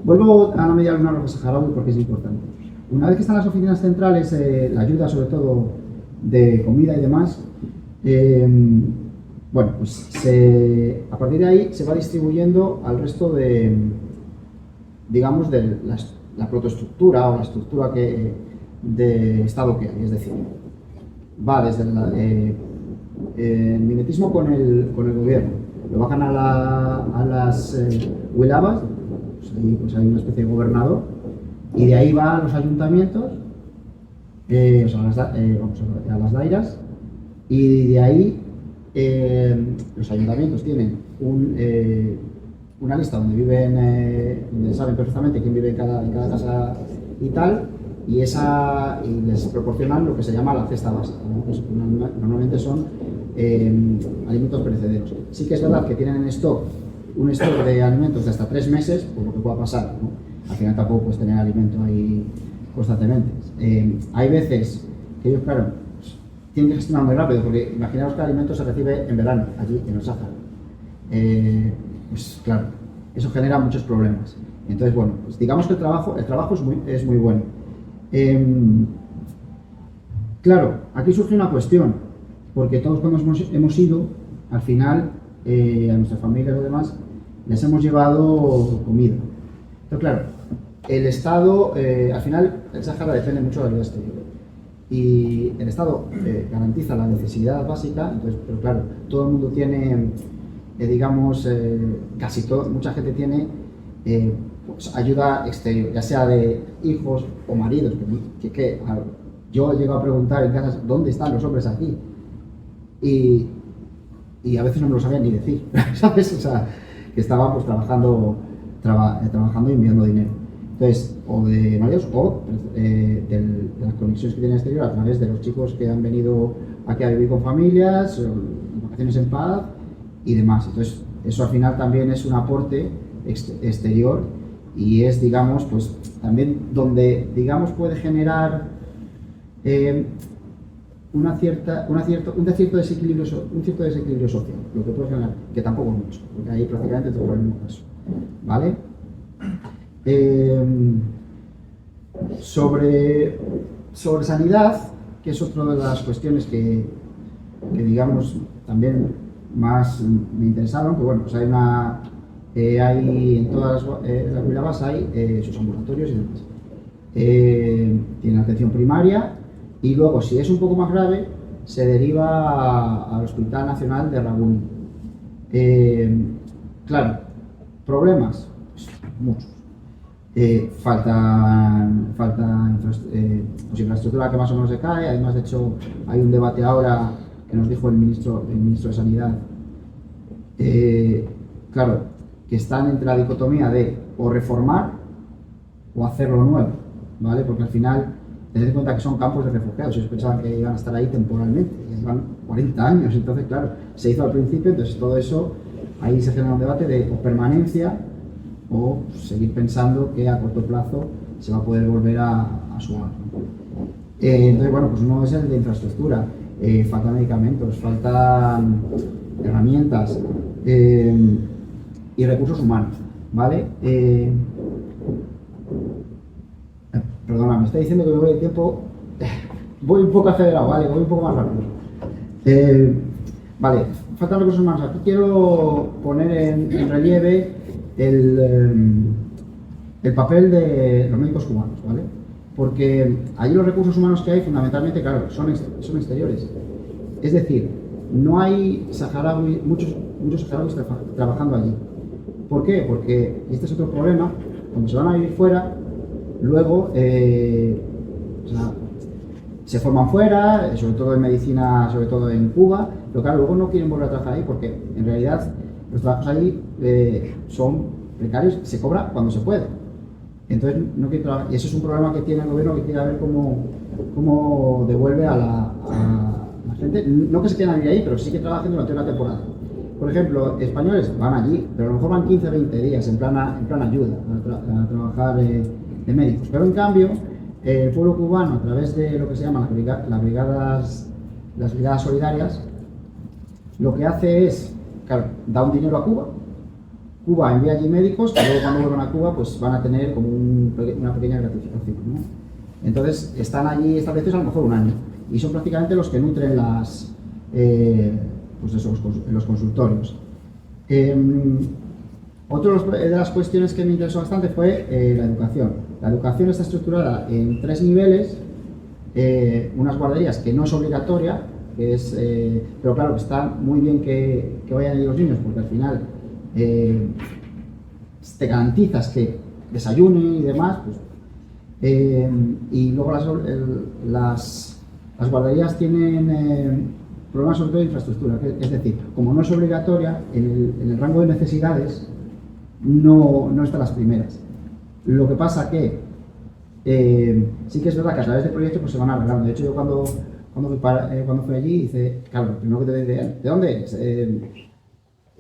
Vuelvo a la media luna roja saharaui porque es importante. Una vez que están las oficinas centrales, la ayuda sobre todo de comida y demás, bueno, pues a partir de ahí se va distribuyendo al resto de, digamos, de la protoestructura o la estructura de Estado que hay, es decir, va desde el mimetismo con el gobierno, lo bajan a las huilabas, pues hay una especie de gobernador, y de ahí va a los ayuntamientos, o sea, a las dairas, y de ahí los ayuntamientos tienen una lista donde viven, donde saben perfectamente quién vive en cada casa y tal, y les proporcionan lo que se llama la cesta básica, ¿no? Pues normalmente son alimentos perecederos. Sí que es verdad que tienen en stock un stock de alimentos de hasta 3 meses, por lo que pueda pasar, ¿no? Al final tampoco puedes tener alimento ahí constantemente. Hay veces que ellos, claro, pues, tienen que gestionar muy rápido, porque imaginaos que el alimento se recibe en verano, allí en el Sáhara. Pues claro, eso genera muchos problemas. Entonces, bueno, pues digamos que el trabajo es muy bueno. Claro, aquí surge una cuestión, porque todos cuando hemos ido, al final, a nuestras familias y lo demás, les hemos llevado comida. Pero claro, el Estado, al final, el Sáhara depende mucho de la ayuda exterior. Y el Estado garantiza la necesidad básica, entonces, pero claro, todo el mundo tiene, digamos, mucha gente tiene pues, ayuda exterior, ya sea de hijos o maridos. Yo llego a preguntar en casas, ¿dónde están los hombres aquí? Y a veces no me lo sabían ni decir, ¿sabes? O sea, que estaban pues trabajando y enviando dinero. Entonces, o de maridos o de las conexiones que tienen exterior a través de los chicos que han venido aquí a vivir con familias, vacaciones en paz y demás. Entonces, eso al final también es un aporte exterior y es, digamos, pues también donde, digamos, puede generar un cierto desequilibrio social, lo que puede generar, que tampoco es mucho, porque ahí prácticamente todo el mismo caso, ¿vale? Sobre sanidad, que es otra de las cuestiones que digamos también más me interesaron, que bueno, pues hay en todas las wilabas hay sus ambulatorios y demás. Tienen atención primaria y luego, si es un poco más grave, se deriva al Hospital Nacional de Rabuni. Claro, problemas, pues, muchos. Falta infraestructura que más o menos se cae. Además, de hecho, hay un debate ahora que nos dijo el ministro de Sanidad, claro, que están entre la dicotomía de o reformar o hacerlo nuevo, ¿vale? Porque al final, tened en cuenta que son campos de refugiados, ellos pensaban que iban a estar ahí temporalmente, y llevan 40 años, entonces claro, se hizo al principio, entonces todo eso, ahí se genera un debate de o permanencia o seguir pensando que a corto plazo se va a poder volver a su hogar. Entonces, bueno, pues uno es el de infraestructura. faltan medicamentos, faltan herramientas y recursos humanos, ¿vale? Perdona, me está diciendo que me voy de tiempo. Voy un poco acelerado, ¿vale? Voy un poco más rápido. Vale, faltan recursos humanos. Aquí quiero poner en relieve el papel de los médicos cubanos, ¿vale? Porque allí los recursos humanos que hay, fundamentalmente, claro, son exteriores. Es decir, no hay muchos saharauis trabajando allí. ¿Por qué? Porque, y este es otro problema, cuando se van a vivir fuera, luego se forman fuera, sobre todo en medicina, sobre todo en Cuba, pero claro, luego no quieren volver a trabajar ahí porque en realidad los trabajos allí son precarios, se cobra cuando se puede. Entonces no quieren trabajar, y eso es un problema que tiene el gobierno, que quiere ver cómo devuelve a la gente, no que se quieran vivir ahí, pero sí que trabajen durante una temporada. Por ejemplo, españoles van allí, pero a lo mejor van 15-20 días en plan ayuda a trabajar de médicos. Pero en cambio, el pueblo cubano, a través de lo que se llaman las brigadas solidarias, lo que hace es, claro, da un dinero a Cuba. Cuba envía allí médicos, que luego cuando vuelvan a Cuba pues van a tener como una pequeña gratificación, ¿no? Entonces están allí establecidos a lo mejor un año y son prácticamente los que nutren los consultorios. Otra de las cuestiones que me interesó bastante fue la educación. La educación está estructurada en 3 niveles, unas guarderías que no es obligatoria, pero claro, que está muy bien que vayan allí los niños, porque al final te garantizas que desayunen y demás, pues, y luego las guarderías tienen problemas sobre todo de infraestructura, es decir, como no es obligatoria, en el rango de necesidades no está las primeras. Lo que pasa que sí que es verdad que a través del proyecto pues se van arreglando. De hecho, yo cuando fui allí hice, claro, primero que te decía, ¿de dónde eres?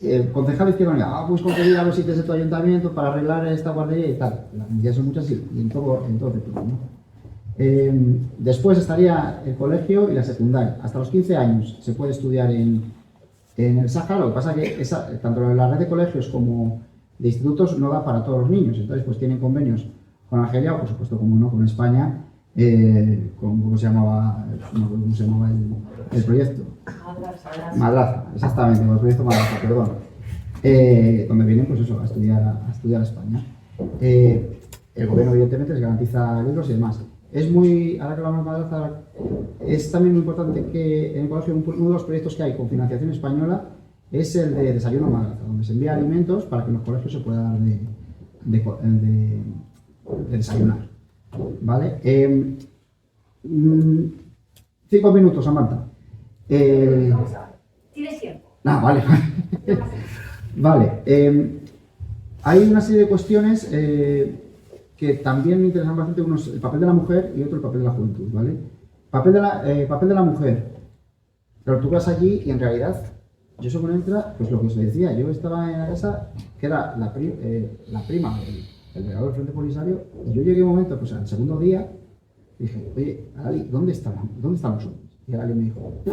El concejal izquierdo, pues conseguir a los sitios de tu ayuntamiento para arreglar esta guardería y tal. Ya son muchas y en todo el tipo, ¿no? Después estaría el colegio y la secundaria. Hasta los 15 años se puede estudiar en el Sáhara. Lo que pasa es que tanto la red de colegios como de institutos no da para todos los niños. Entonces, pues tienen convenios con Argelia o, por supuesto, como no, con España. ¿Cómo se llamaba el proyecto? Madraza, exactamente, el proyecto Madraza, perdón. Donde vienen, pues eso, a estudiar a España. El gobierno, evidentemente, les garantiza libros y demás. Ahora que hablamos de Madraza, es también muy importante que en el colegio uno de los proyectos que hay con financiación española es el de Desayuno Madraza, donde se envía alimentos para que en los colegios se pueda dar de desayunar. ¿Vale? 5 minutos, Samantha. Tienes tiempo. Vale. Vale. Hay una serie de cuestiones que también me interesan bastante, uno es el papel de la mujer y otro el papel de la juventud, ¿vale? Papel de la mujer. Pero tú vas allí y en realidad, yo según entra, pues lo que os decía, yo estaba en la casa que era la prima del delegado del Frente Polisario, y yo llegué un momento, pues al segundo día, dije, oye, Ali, ¿dónde están los hombres? Y Ali me dijo,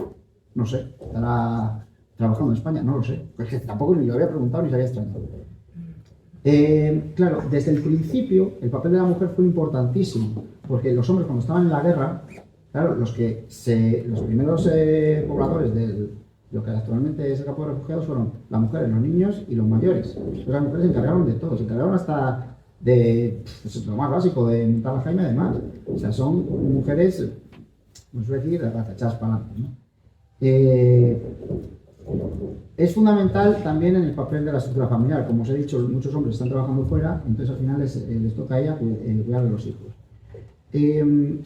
no sé, estará trabajando en España, no lo sé, porque tampoco ni lo había preguntado ni se había extrañado. Claro, desde el principio el papel de la mujer fue importantísimo, porque los hombres cuando estaban en la guerra, claro, los primeros pobladores de lo que actualmente es el campo de refugiados fueron las mujeres, los niños y los mayores. Entonces las mujeres se encargaron de todo, se encargaron hasta de lo más básico, de montar la jaima y demás. O sea, son mujeres, como suele decir, echadas para adelante, ¿no? Es fundamental también en el papel de la estructura familiar. Como os he dicho, muchos hombres están trabajando fuera, entonces al final les toca a ella cuidar de los hijos. En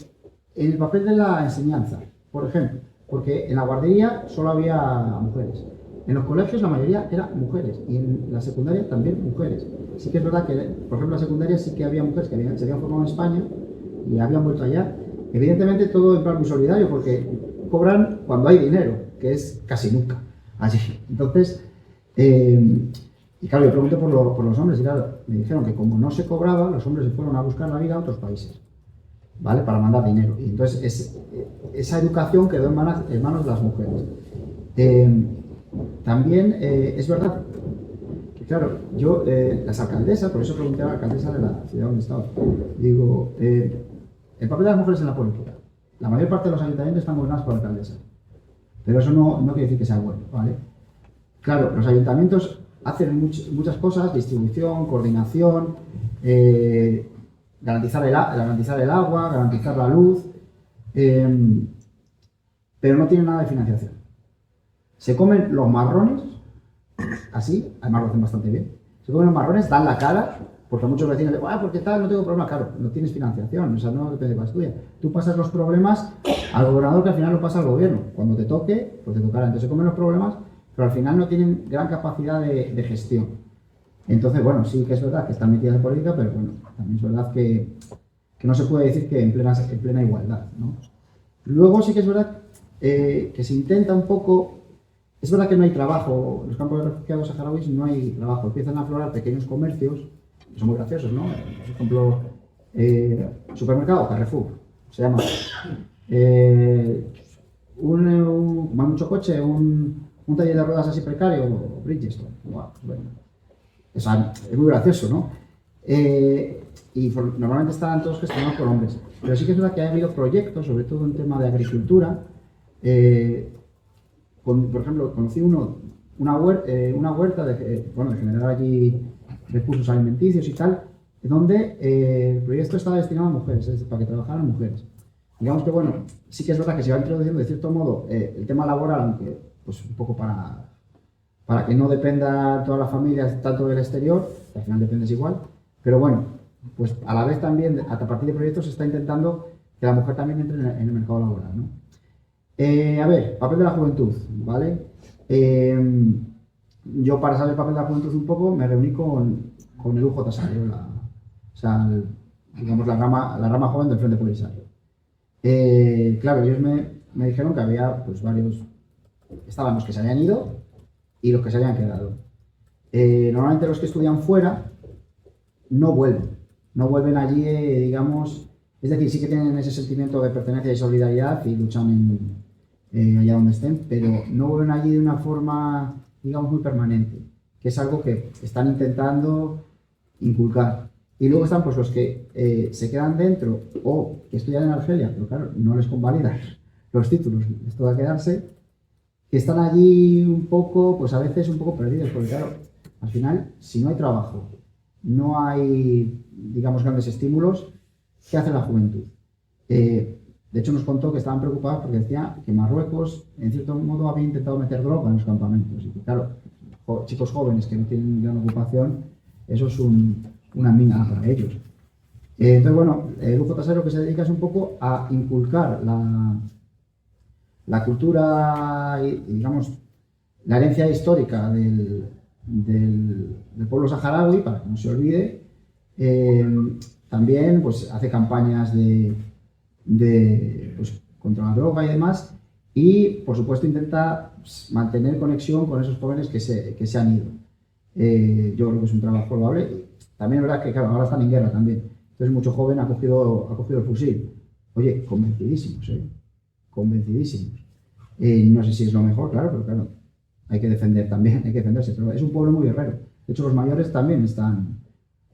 el papel de la enseñanza, por ejemplo, porque en la guardería solo había mujeres. En los colegios la mayoría eran mujeres y en la secundaria también mujeres. Sí que es verdad que, por ejemplo, en la secundaria sí que había mujeres que se habían formado en España y habían vuelto allá. Evidentemente todo en plan muy solidario porque cobran cuando hay dinero, que es casi nunca allí. Entonces, y claro, yo pregunté por los hombres y claro, me dijeron que como no se cobraba, los hombres se fueron a buscar la vida a otros países. ¿vale? Para mandar dinero. Y entonces esa educación quedó en manos de las mujeres. También es verdad que, claro, yo, las alcaldesas, por eso pregunté a la alcaldesa de la ciudad donde estaba, digo, el papel de las mujeres en la política. La mayor parte de los ayuntamientos están gobernados por alcaldesas, pero eso no quiere decir que sea bueno, ¿vale? Claro, los ayuntamientos hacen muchas cosas, distribución, coordinación, garantizar el agua, garantizar la luz, pero no tienen nada de financiación. Se comen los marrones, así, además lo hacen bastante bien, se comen los marrones, dan la cara, porque muchos vecinos dicen, porque tal, no tengo problema, claro, no tienes financiación, o sea, no depende de la tuya. Tú pasas los problemas al gobernador, que al final lo pasa al gobierno. Cuando te toque, pues te tocará. Entonces se comen los problemas, pero al final no tienen gran capacidad de gestión. Entonces, bueno, sí que es verdad que están metidas en política, pero bueno, también es verdad que no se puede decir que en plena igualdad, ¿no? Luego sí que es verdad que se intenta un poco. Es verdad que no hay trabajo, en los campos de refugiados saharauis no hay trabajo, empiezan a aflorar pequeños comercios, que son muy graciosos, ¿no? Por ejemplo, supermercado, Carrefour, se llama. Como hay mucho coche, un taller de ruedas así precario, Bridgestone, bueno, es muy gracioso, ¿no? Normalmente están todos gestionados por hombres, pero sí que es verdad que ha habido proyectos, sobre todo en tema de agricultura. Por ejemplo, conocí una huerta de generar allí recursos alimenticios y tal, donde el proyecto estaba destinado a mujeres, es decir, para que trabajaran mujeres. Digamos que, bueno, sí que es verdad que se va introduciendo de cierto modo el tema laboral, aunque pues un poco para que no dependa toda la familia tanto del exterior, que al final dependes igual, pero bueno, pues a la vez también, a partir de proyectos, se está intentando que la mujer también entre en el mercado laboral, ¿no? A ver, papel de la juventud, ¿vale? Yo, para saber el papel de la juventud un poco, me reuní con el UJ Tasario, digamos la rama joven del Frente Polisario. Claro, ellos me dijeron que había pues varios, estaban los que se habían ido y los que se habían quedado. Normalmente los que estudian fuera no vuelven allí, digamos, es decir, sí que tienen ese sentimiento de pertenencia y solidaridad y luchan allá donde estén, pero no vuelven allí de una forma, digamos, muy permanente, que es algo que están intentando inculcar. Y luego están pues los que se quedan dentro o que estudian en Argelia, pero claro, no les convalidan los títulos, les toca quedarse, que están allí un poco, pues a veces un poco perdidos, porque claro, al final, si no hay trabajo, no hay, digamos, grandes estímulos, ¿qué hace la juventud? De hecho, nos contó que estaban preocupados porque decía que Marruecos, en cierto modo, había intentado meter droga en los campamentos. Y que, claro, chicos jóvenes que no tienen gran ocupación, eso es una mina para ellos. Entonces, bueno, el UJ Tasario lo que se dedica es un poco a inculcar la cultura y, digamos, la herencia histórica del pueblo saharaui, para que no se olvide. También pues, hace campañas pues, contra la droga y demás, y por supuesto intenta mantener conexión con esos jóvenes que se han ido. Yo creo que es un trabajo loable. También es verdad que, claro, ahora están en guerra también, entonces mucho joven ha cogido el fusil. Oye, convencidísimos, convencidísimos. No sé si es lo mejor, claro, pero claro, hay que defender también, hay que defenderse, pero es un pueblo muy guerrero. De hecho, los mayores también están.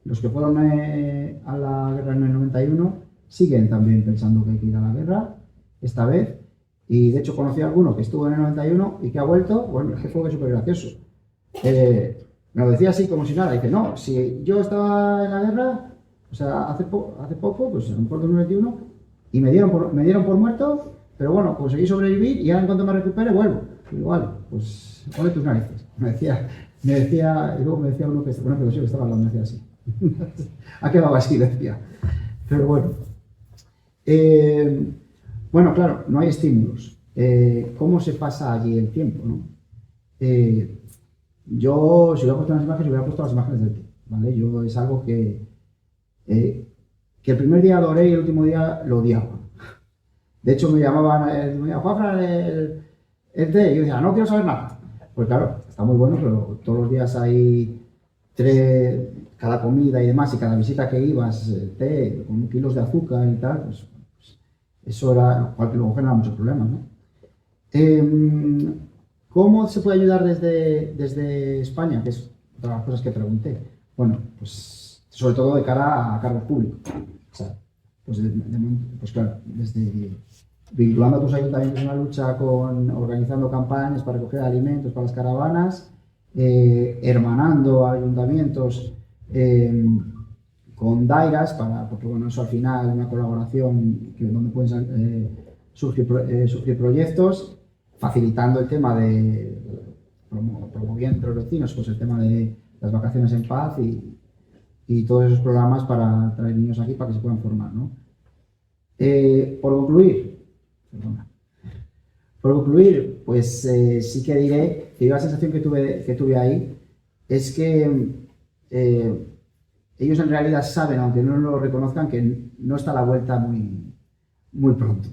Los que fueron a la guerra en el 91 siguen también pensando que hay que ir a la guerra esta vez. Y de hecho conocí a alguno que estuvo en el 91 y que ha vuelto. Bueno, es que fue súper gracioso. Me lo decía así como si nada. Dice, no, si yo estaba en la guerra, o sea, hace poco, pues a lo mejor 2021, y me dieron por muerto, pero bueno, conseguí sobrevivir y ahora en cuanto me recupere vuelvo. Y digo, vale, pues ole tus narices. Me decía, y luego me decía uno que estaba hablando, me decía así. Ha quedado así, decía. Pero bueno. Bueno, claro, no hay estímulos. ¿Cómo se pasa allí el tiempo, no? Yo, si hubiera puesto las imágenes, hubiera puesto las imágenes del tiempo, ¿vale? Yo es algo que el primer día adoré y el último día lo odiaba. De hecho, me llamaban, Juanfran, el té, y yo decía, no quiero saber nada. Pues claro, está muy bueno, pero todos los días hay cada comida y demás, y cada visita que ibas, té con kilos de azúcar y tal, pues eso era, cual que luego genera muchos problemas, ¿no? ¿Cómo se puede ayudar desde España? Que es otra de las cosas que pregunté. Bueno, pues sobre todo de cara a cargos públicos. O sea, pues, pues claro, desde vinculando a tus ayuntamientos en la lucha con organizando campañas para recoger alimentos para las caravanas, hermanando a ayuntamientos con dairas, porque bueno, eso al final es una colaboración donde pueden surgir proyectos, facilitando el tema de promoviendo entre los vecinos, pues el tema de las vacaciones en paz y todos esos programas para traer niños aquí para que se puedan formar, ¿no? Por concluir, pues sí que diré que yo la sensación que tuve ahí es que ellos en realidad saben, aunque no lo reconozcan, que no está a la vuelta muy pronto.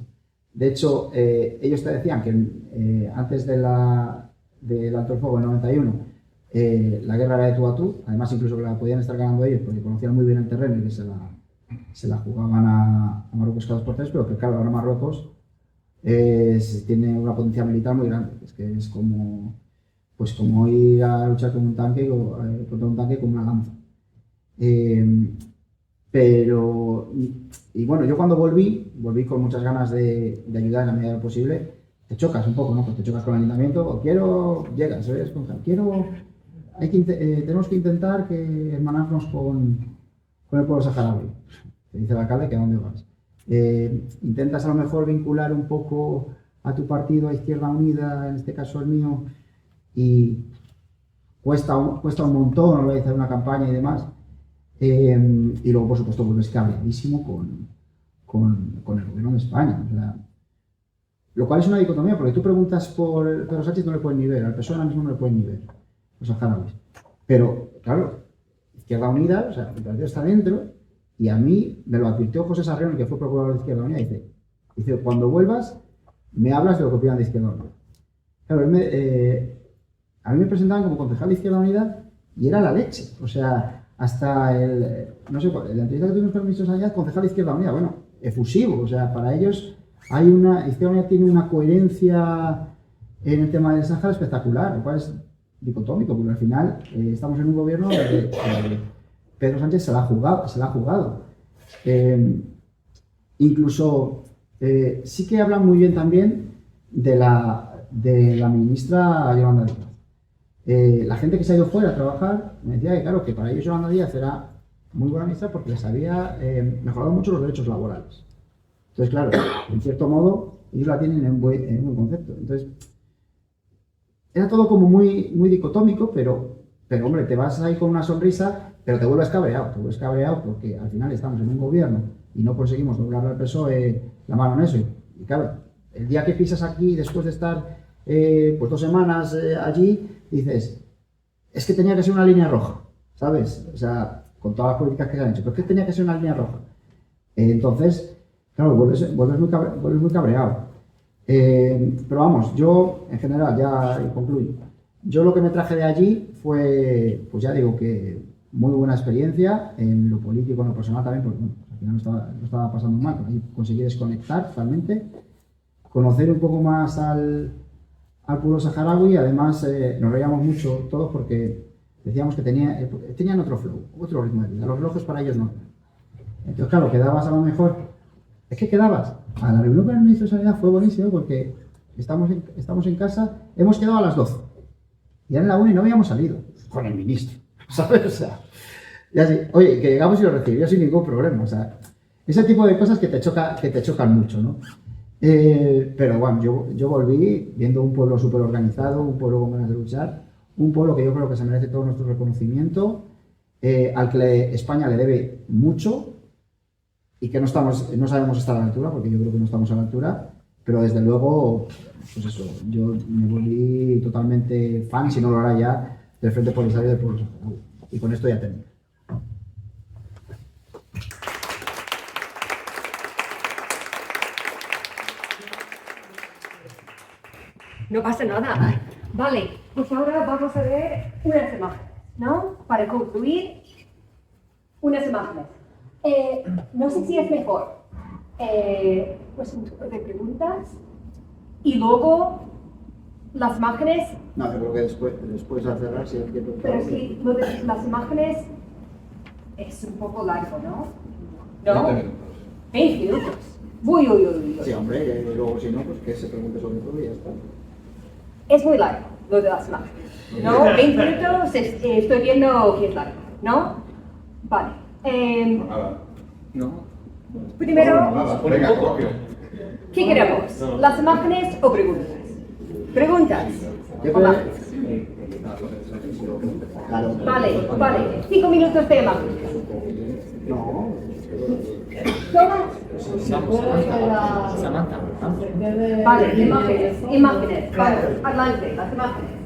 De hecho, ellos te decían que antes del alto el fuego en 91, la guerra era de tú a tú, además incluso que la podían estar ganando ellos porque conocían muy bien el terreno y que se la jugaban a Marruecos cada 2 por 3, pero que claro, ahora Marruecos tiene una potencia militar muy grande, que es como ir a luchar contra un tanque con una lanza. Y bueno, yo cuando volví con muchas ganas de ayudar en la medida de lo posible. Te chocas un poco, ¿no? Porque te chocas con el ayuntamiento, llegas, ¿ves? Tenemos que intentar hermanarnos con el pueblo saharaui. Te dice el alcalde que a dónde vas. Intentas a lo mejor vincular un poco a tu partido, a Izquierda Unida, en este caso el mío, y cuesta un montón organizar una campaña y demás. Y luego, por supuesto, vuelves cabreadísimo con el gobierno de España. O sea, lo cual es una dicotomía, porque tú preguntas por Pedro Sánchez, no le pueden ni ver, al PSOE ahora mismo no le pueden ni ver, los saharauis. Pero, claro, Izquierda Unida, o sea, el partido está dentro, y a mí me lo advirtió José Sarrión, que fue procurador de Izquierda Unida, dice, cuando vuelvas, me hablas de lo que opinan de Izquierda Unida. Claro, a mí me presentaban como concejal de Izquierda Unida y era la leche, o sea, hasta la entrevista que tuvimos con el ministro de Sanidad, concejal de Izquierda Unida, bueno, efusivo, o sea, para ellos Izquierda Unida tiene una coherencia en el tema del Sáhara espectacular, lo cual es dicotómico, porque al final estamos en un gobierno donde Pedro Sánchez se la ha jugado. Incluso sí que hablan muy bien también de la ministra Yolanda Díaz. La gente que se ha ido fuera a trabajar me decía que claro, que para ellos Yolanda Díaz era muy buena ministra porque les había mejorado mucho los derechos laborales. Entonces, claro, en cierto modo, ellos la tienen en buen concepto. Entonces, era todo como muy dicotómico, pero hombre, te vas ahí con una sonrisa, pero te vuelves cabreado porque al final estamos en un gobierno y no conseguimos doblarle al PSOE la mano en eso. Y claro, el día que pisas aquí, después de estar pues 2 semanas allí, dices, es que tenía que ser una línea roja, ¿sabes? O sea, con todas las políticas que se han hecho, pero es que tenía que ser una línea roja. Entonces, claro, vuelves muy cabreado. Pero vamos, yo en general, ya concluyo, yo lo que me traje de allí fue, pues ya digo que muy buena experiencia en lo político, en lo personal también, porque bueno, al final no estaba pasando mal, porque ahí conseguí desconectar totalmente, conocer un poco más al pueblo saharaui. Además nos reíamos mucho todos porque decíamos que tenían otro flow, otro ritmo de vida, los relojes para ellos no. Entonces claro, quedabas a lo mejor, a la reunión con el ministro de Sanidad fue buenísimo porque estamos en casa, hemos quedado a las 12 y era en la 1 y no habíamos salido con el ministro, ¿sabes? O sea, y así, oye, que llegamos y lo recibimos sin ningún problema, o sea, ese tipo de cosas que te chocan mucho, ¿no? Pero bueno, yo volví viendo un pueblo súper organizado, un pueblo con ganas de luchar, un pueblo que yo creo que se merece todo nuestro reconocimiento, al que España le debe mucho y que no sabemos estar a la altura, porque yo creo que no estamos a la altura, pero desde luego, pues eso, yo me volví totalmente fan, si no lo hará ya, del Frente Polisario del Pueblo Saharaui. Y con esto ya termino. No pasa nada. Vale, pues ahora vamos a ver unas imágenes. ¿no? Para concluir, unas imágenes. No sé si es mejor, pues un turno de preguntas y luego las imágenes, No, yo creo que después al cerrar, si hay que preguntar. pero es que lo de las imágenes es un poco largo, ¿no? ¿No? 20 minutos. Uy, uy, uy, uy. Sí, hombre, y luego si no, pues que se pregunte sobre todo y ya está. Es muy largo lo de las imágenes, ¿no? 20 minutos estoy viendo que es largo, ¿no? Vale. Nada. Primero, Nada, venga, copio. ¿qué queremos? ¿Las imágenes o preguntas? Preguntas. ¿Qué o imágenes. Claro. Vale. 5 minutos de imágenes. No. Vale, imágenes. Vale, adelante, las imágenes.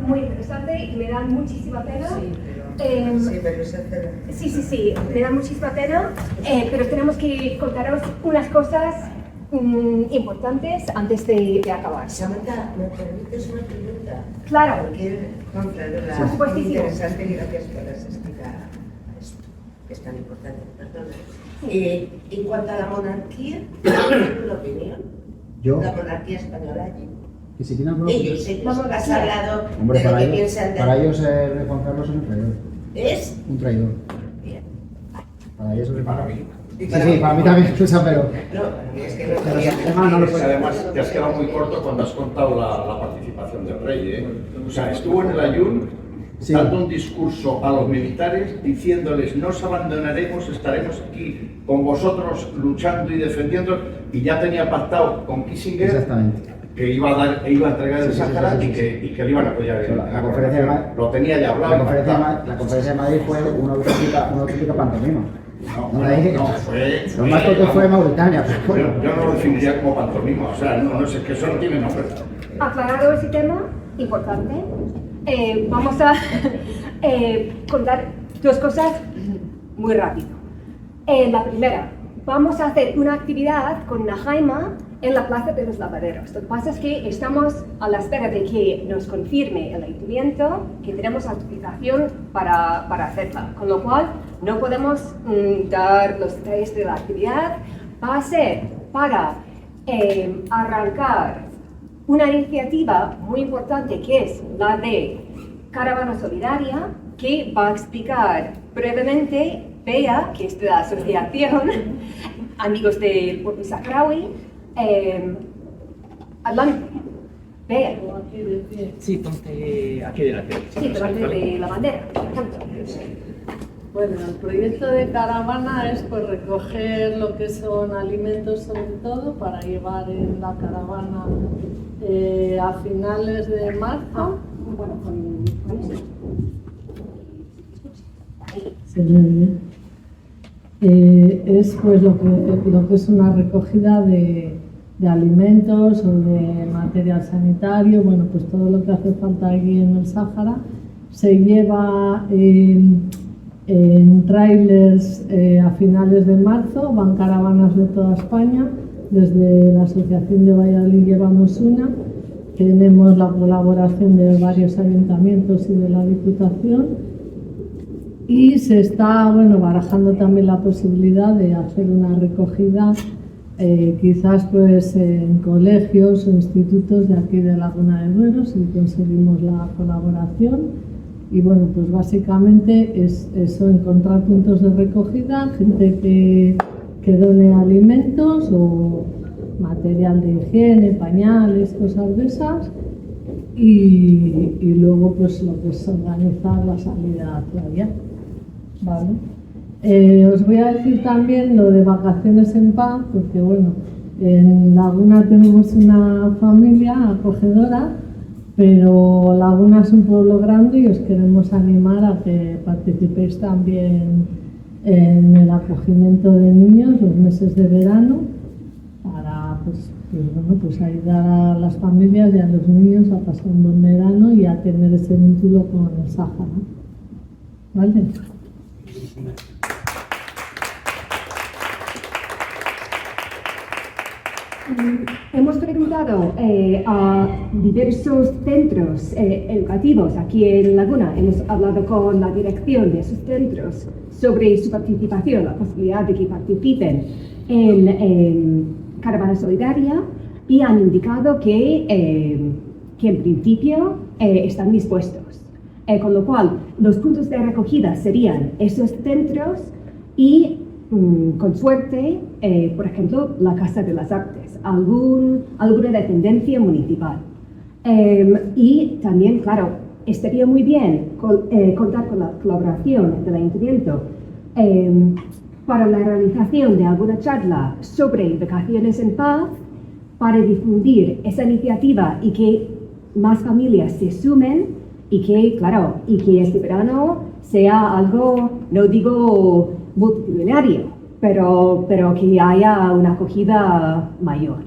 muy interesante y me da muchísima pena. Sí, me da muchísima pena, pero tenemos que contaros unas cosas importantes antes de acabar. Samantha, ¿me permites una pregunta? Claro. Porque la Por supuestísimo. interesante y gracias por explicar esto, que es tan importante. Perdona. En cuanto a la monarquía, ¿tienes una opinión? ¿Yo? La monarquía española allí. Que si tiene algo... Ellos, has hablado Hombre, de lo para que ellos, piensan de... para ellos el rey Juan Carlos es un traidor. ¿Es? Un traidor. Bien. Para ellos es un Para traidor. mí. Sí, para mí también, Susa, pero... No, es que no Pero sabía. además no lo puedo... Además, te has quedado muy corto cuando has contado la participación del rey, ¿eh? O sea, estuvo en el Ayun Sí. dando un discurso a los militares diciéndoles: no os abandonaremos, estaremos aquí con vosotros luchando y defendiendo, y ya tenía pactado con Kissinger Exactamente. que iba a entregar el Sí, sí, Sáhara sí, sí, y que le iban a apoyar en La la conferencia de coronación. Lo tenía ya hablado. La conferencia, pactado. la conferencia de Madrid fue una auténtica pantomima. No, la dije que no, fue... Lo más que fue Mauritania, pero bueno. Yo no lo definiría como pantomima, o sea, no sé, que eso no tiene nombre. Aclarado ese tema, importante, vamos a contar dos cosas muy rápido. La primera, vamos a hacer una actividad con Najaima en la Plaza de los Lavaderos. Lo que pasa es que estamos a la espera de que nos confirme el ayuntamiento que tenemos autorización para hacerla, con lo cual no podemos dar los detalles de la actividad. Va a ser para arrancar una iniciativa muy importante que es la de Caravana Solidaria, que va a explicar brevemente Bea, que es de la asociación Amigos del Pueblo Saharaui. Adelante, Bea. Sí, ponte aquí delante. Sí, delante de la bandera, por ejemplo. Bueno, el proyecto de caravana es pues recoger lo que son alimentos sobre todo para llevar en la caravana a finales de marzo. Bueno, con eso. Se ve bien. Es pues lo que es una recogida de alimentos o de material sanitario, bueno, pues todo lo que hace falta aquí en el Sáhara se lleva en trailers a finales de marzo, van caravanas de toda España, desde la Asociación de Valladolid llevamos una, tenemos la colaboración de varios ayuntamientos y de la Diputación. Y se está barajando también la posibilidad de hacer una recogida quizás pues en colegios o institutos de aquí de Laguna de Duero, si conseguimos la colaboración. Y bueno, pues básicamente es eso, encontrar puntos de recogida, gente que done alimentos o material de higiene, pañales, cosas de esas. Y luego pues lo que es organizar la salida hacia allá. Vale. Os voy a decir también lo de vacaciones en paz, porque bueno, en Laguna tenemos una familia acogedora, pero Laguna es un pueblo grande y os queremos animar a que participéis también en el acogimiento de niños los meses de verano para pues ayudar a las familias y a los niños a pasar un buen verano y a tener ese vínculo con el Sáhara. ¿Vale? Hemos preguntado a diversos centros educativos aquí en Laguna, hemos hablado con la dirección de esos centros sobre su participación, la posibilidad de que participen en Caravana Solidaria, y han indicado que en principio están dispuestos. Con lo cual, los puntos de recogida serían esos centros y, con suerte, por ejemplo, la Casa de las Artes, alguna dependencia municipal. Y también, claro, estaría muy bien contar con la colaboración del ayuntamiento para la realización de alguna charla sobre vacaciones en paz, para difundir esa iniciativa y que más familias se sumen. Y que este verano sea algo, no digo multitudinario, pero que haya una acogida mayor.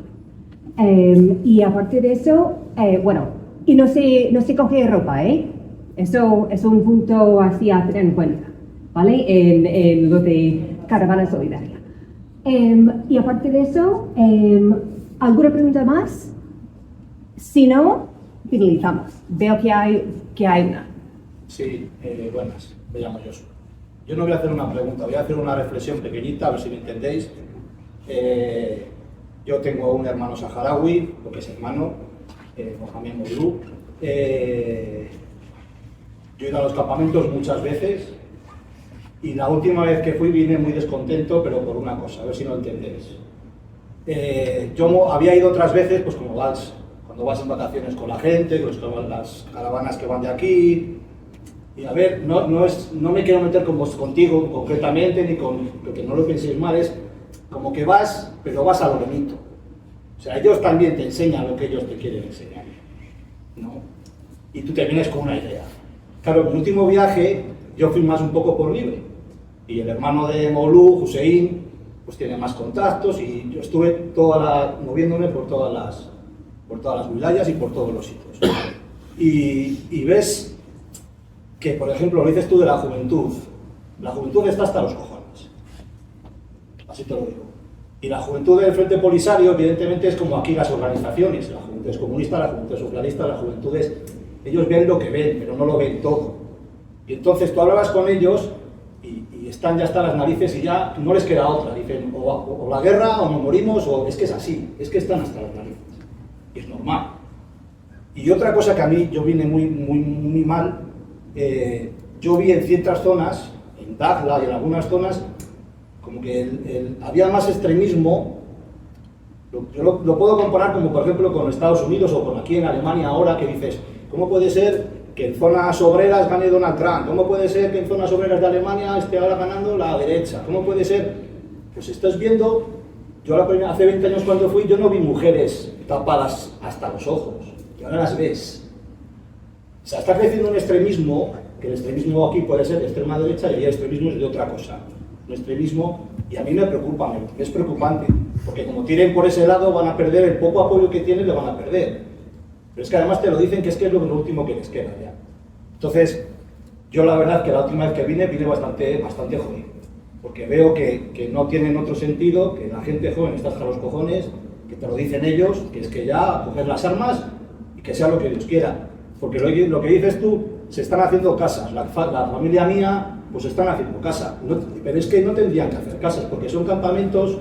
Y aparte de eso, y no se coge ropa, ¿eh? Eso es un punto así a tener en cuenta, ¿vale? En lo de caravana solidaria. Y aparte de eso, ¿alguna pregunta más? Si no, finalizamos. Veo que hay una. Sí, buenas, me llamo Josu. Yo no voy a hacer una pregunta, voy a hacer una reflexión pequeñita, a ver si me entendéis. Yo tengo un hermano saharaui, lo que es hermano, Mohamed Moudou. Yo he ido a los campamentos muchas veces y la última vez que fui vine muy descontento, pero por una cosa, a ver si no entendéis. Yo había ido otras veces, pues como cuando vas en vacaciones con la gente, con las caravanas que van de aquí. Y a ver, no me quiero meter contigo concretamente, ni con que no lo penséis mal, es como que vas, pero vas a lo bonito. O sea, ellos también te enseñan lo que ellos te quieren enseñar, ¿no? Y tú te vienes con una idea. Claro, en mi último viaje yo fui más un poco por libre. Y el hermano de Moulou, Hussein, pues tiene más contactos y yo estuve moviéndome por todas las wilayas y por todos los sitios. Y ves que, por ejemplo, lo dices tú de la juventud está hasta los cojones. Así te lo digo. Y la juventud del Frente Polisario, evidentemente, es como aquí las organizaciones. La juventud es comunista, la juventud es socialista, la juventud es... Ellos ven lo que ven, pero no lo ven todo. Y entonces tú hablabas con ellos y están ya hasta las narices y ya no les queda otra. Dicen, o la guerra, o nos morimos, o es que es así. Es que están hasta las narices. Y es normal. Y otra cosa que a mí, yo vine muy mal, yo vi en ciertas zonas, en Dakhla y en algunas zonas, como que había más extremismo. Yo lo puedo comparar como, por ejemplo, con Estados Unidos o con aquí en Alemania ahora, que dices, ¿cómo puede ser que en zonas obreras gane Donald Trump? ¿Cómo puede ser que en zonas obreras de Alemania esté ahora ganando la derecha? ¿Cómo puede ser? Pues estás viendo, yo hace 20 años cuando fui, yo no vi mujeres tapadas hasta los ojos, y ahora las ves. O sea, está creciendo un extremismo, que el extremismo aquí puede ser de extrema derecha y el extremismo es de otra cosa. Un extremismo, y a mí me preocupa, es preocupante, porque como tiren por ese lado van a perder el poco apoyo que tienen, le van a perder. Pero es que además te lo dicen que es lo último que les queda ya. Entonces, yo la verdad que la última vez que vine bastante jodido, porque veo que no tienen otro sentido, que la gente joven está hasta los cojones, que te lo dicen ellos, que es que ya coger las armas y que sea lo que Dios quiera. Porque lo que dices tú, se están haciendo casas, la familia mía, pues están haciendo casa, pero es que no tendrían que hacer casas, porque son campamentos,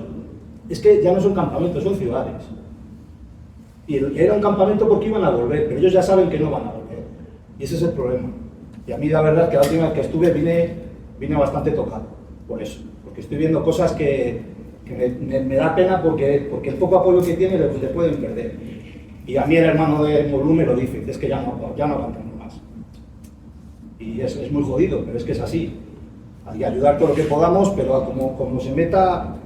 es que ya no son campamentos, son ciudades. Y era un campamento porque iban a volver, pero ellos ya saben que no van a volver. Y ese es el problema. Y a mí la verdad que la última vez que estuve vine bastante tocado, por eso. Porque estoy viendo cosas que me da pena porque el poco apoyo que tiene le pueden perder. Y a mí el hermano de Moulou me lo dice, es que ya no aguantamos más. Y es muy jodido, pero es que es así. Hay que ayudar todo lo que podamos, pero como se meta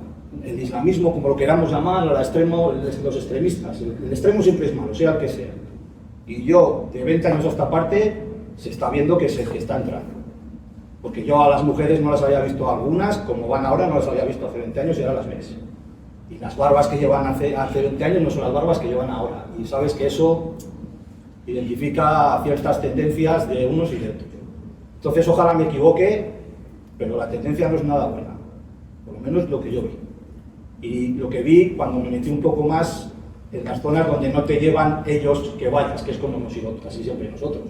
el islamismo, como lo queramos llamar, los extremistas, el extremo siempre es malo, sea el que sea. Y yo, de 20 años a esta parte, se está viendo que está entrando. Porque yo a las mujeres no las había visto algunas, como van ahora, no las había visto hace 20 años y ahora las ves. Y las barbas que llevan hace 20 años no son las barbas que llevan ahora. Y sabes que eso identifica ciertas tendencias de unos y de otros. Entonces, ojalá me equivoque, pero la tendencia no es nada buena. Por lo menos lo que yo vi. Y lo que vi cuando me metí un poco más en las zonas donde no te llevan ellos que vayas, que es como hemos ido casi siempre nosotros.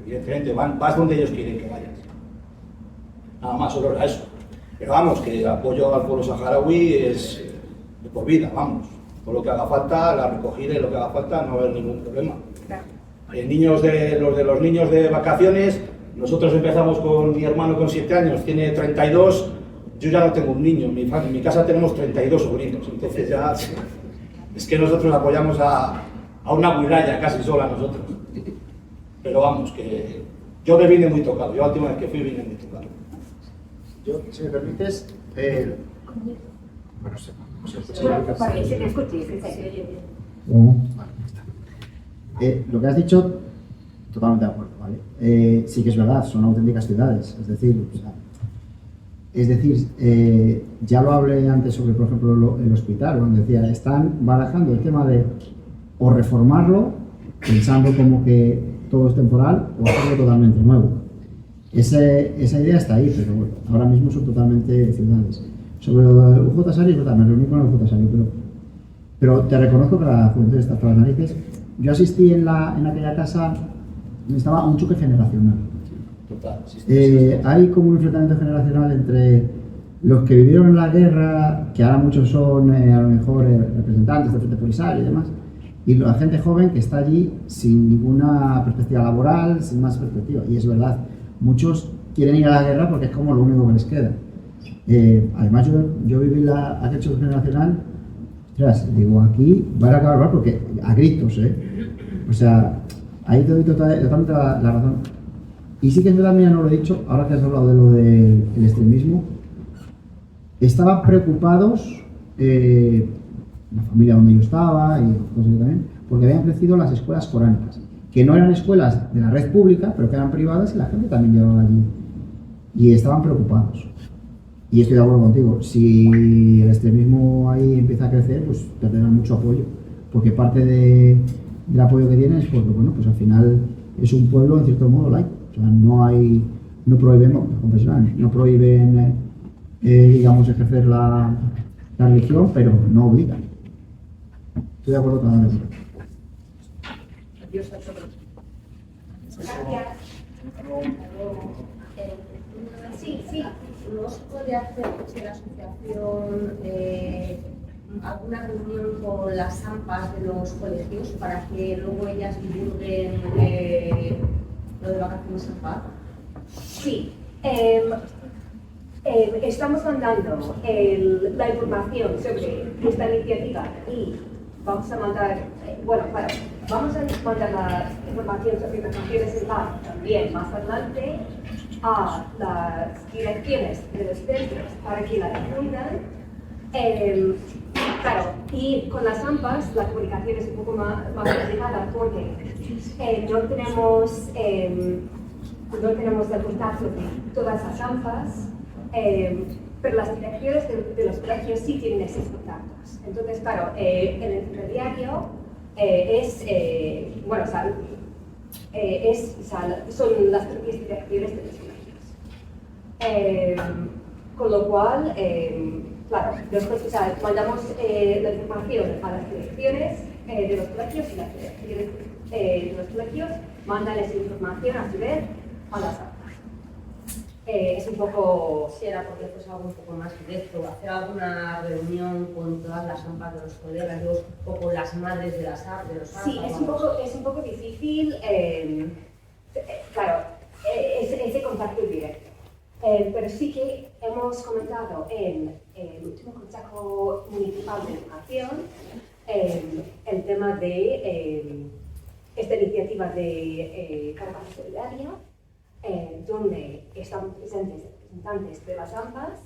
Evidentemente, vas donde ellos quieren que vayas. Nada más, solo era eso. Pero vamos, que el apoyo al pueblo saharaui es de por vida, vamos. Todo lo que haga falta, la recogida y lo que haga falta, no va a haber ningún problema. Los niños de vacaciones, nosotros empezamos con mi hermano con 7 años, tiene 32, yo ya no tengo un niño, en mi casa tenemos 32 sobrinos, entonces ya es que nosotros apoyamos a una wilaya casi sola nosotros. Pero vamos, que yo me vine muy tocado, yo la última vez que fui vine muy tocado. Yo, si me permites, bueno, Para que se te escuche, lo que has dicho, totalmente de acuerdo, ¿vale? Sí que es verdad, son auténticas ciudades, es decir, ya lo hablé antes sobre, por ejemplo, el hospital, donde decía, están barajando el tema de o reformarlo pensando como que todo es temporal o hacerlo totalmente nuevo. Esa idea está ahí, pero bueno, ahora mismo son totalmente ciudades. Sobre lo del UJ Sari, me reuní con el UJ Sari, pero te reconozco que la juventud está hasta las narices. Yo asistí en aquella casa, estaba un choque generacional. Total. Hay como un enfrentamiento generacional entre los que vivieron la guerra, que ahora muchos son a lo mejor representantes del Frente Polisario y demás, y la gente joven que está allí sin ninguna perspectiva laboral, sin más perspectiva. Y es verdad, muchos quieren ir a la guerra porque es como lo único que les queda. Además, yo viví aquel choque generacional, ostras, digo, aquí van a acabar porque a gritos, O sea, ahí te doy totalmente la razón. Y sí que es verdad, mira, no lo he dicho, ahora que has hablado de lo del extremismo, estaban preocupados, la familia donde yo estaba y cosas así también, porque habían crecido las escuelas coránicas, que no eran escuelas de la red pública, pero que eran privadas y la gente también llevaba allí. Y estaban preocupados. Y estoy de acuerdo contigo, si el extremismo ahí empieza a crecer, pues perderán mucho apoyo, porque parte del apoyo que tienen es porque, bueno, pues al final es un pueblo en cierto modo laico. O sea, no prohibimos, confesionales, no prohíben, digamos, ejercer la religión, pero no obligan. Estoy de acuerdo totalmente. Sí. ¿No se puede hacer desde la asociación alguna reunión con las AMPAs de los colegios para que luego ellas divulguen lo de vacaciones en paz? Sí. Estamos mandando la información sobre esta iniciativa y vamos a mandar, vamos a mandar la información sobre vacaciones en paz también más adelante a las direcciones de los centros para que la difundan. Claro, y con las AMPAs la comunicación es un poco más complicada porque no tenemos el contacto de todas las AMPAs, pero las direcciones de los colegios sí tienen esos contactos. Entonces, claro, el intermediario son las propias direcciones de los colegios. Con lo cual, claro, nosotros mandamos la información a las direcciones de los colegios y las direcciones de los colegios mandan esa información a su vez a las AMPAs. Es un poco... Si era porque fuese algo un poco más directo, hacer alguna reunión con todas las AMPAs de los colegas o con las madres de las AMPAs. Sí, es un poco difícil, claro, ese contacto directo. Pero sí que hemos comentado en el último Consejo Municipal de Educación el tema de esta iniciativa de Caravana Solidaria, donde estaban presentes representantes de las AMPAs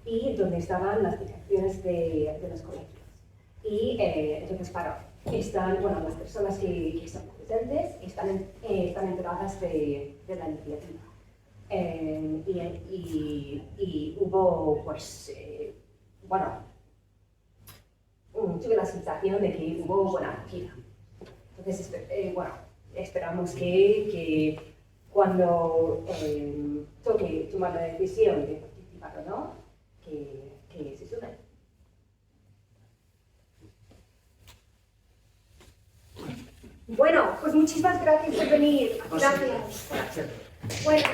y donde estaban las direcciones de los colegios. Y entonces, claro, las personas que están presentes están enteradas de la iniciativa. Y hubo, pues, tuve la sensación de que hubo buena acogida. Entonces, esperamos que cuando toque tomar la decisión de participar o no, que se sumen. Bueno, pues muchísimas gracias por venir. Gracias. Bueno.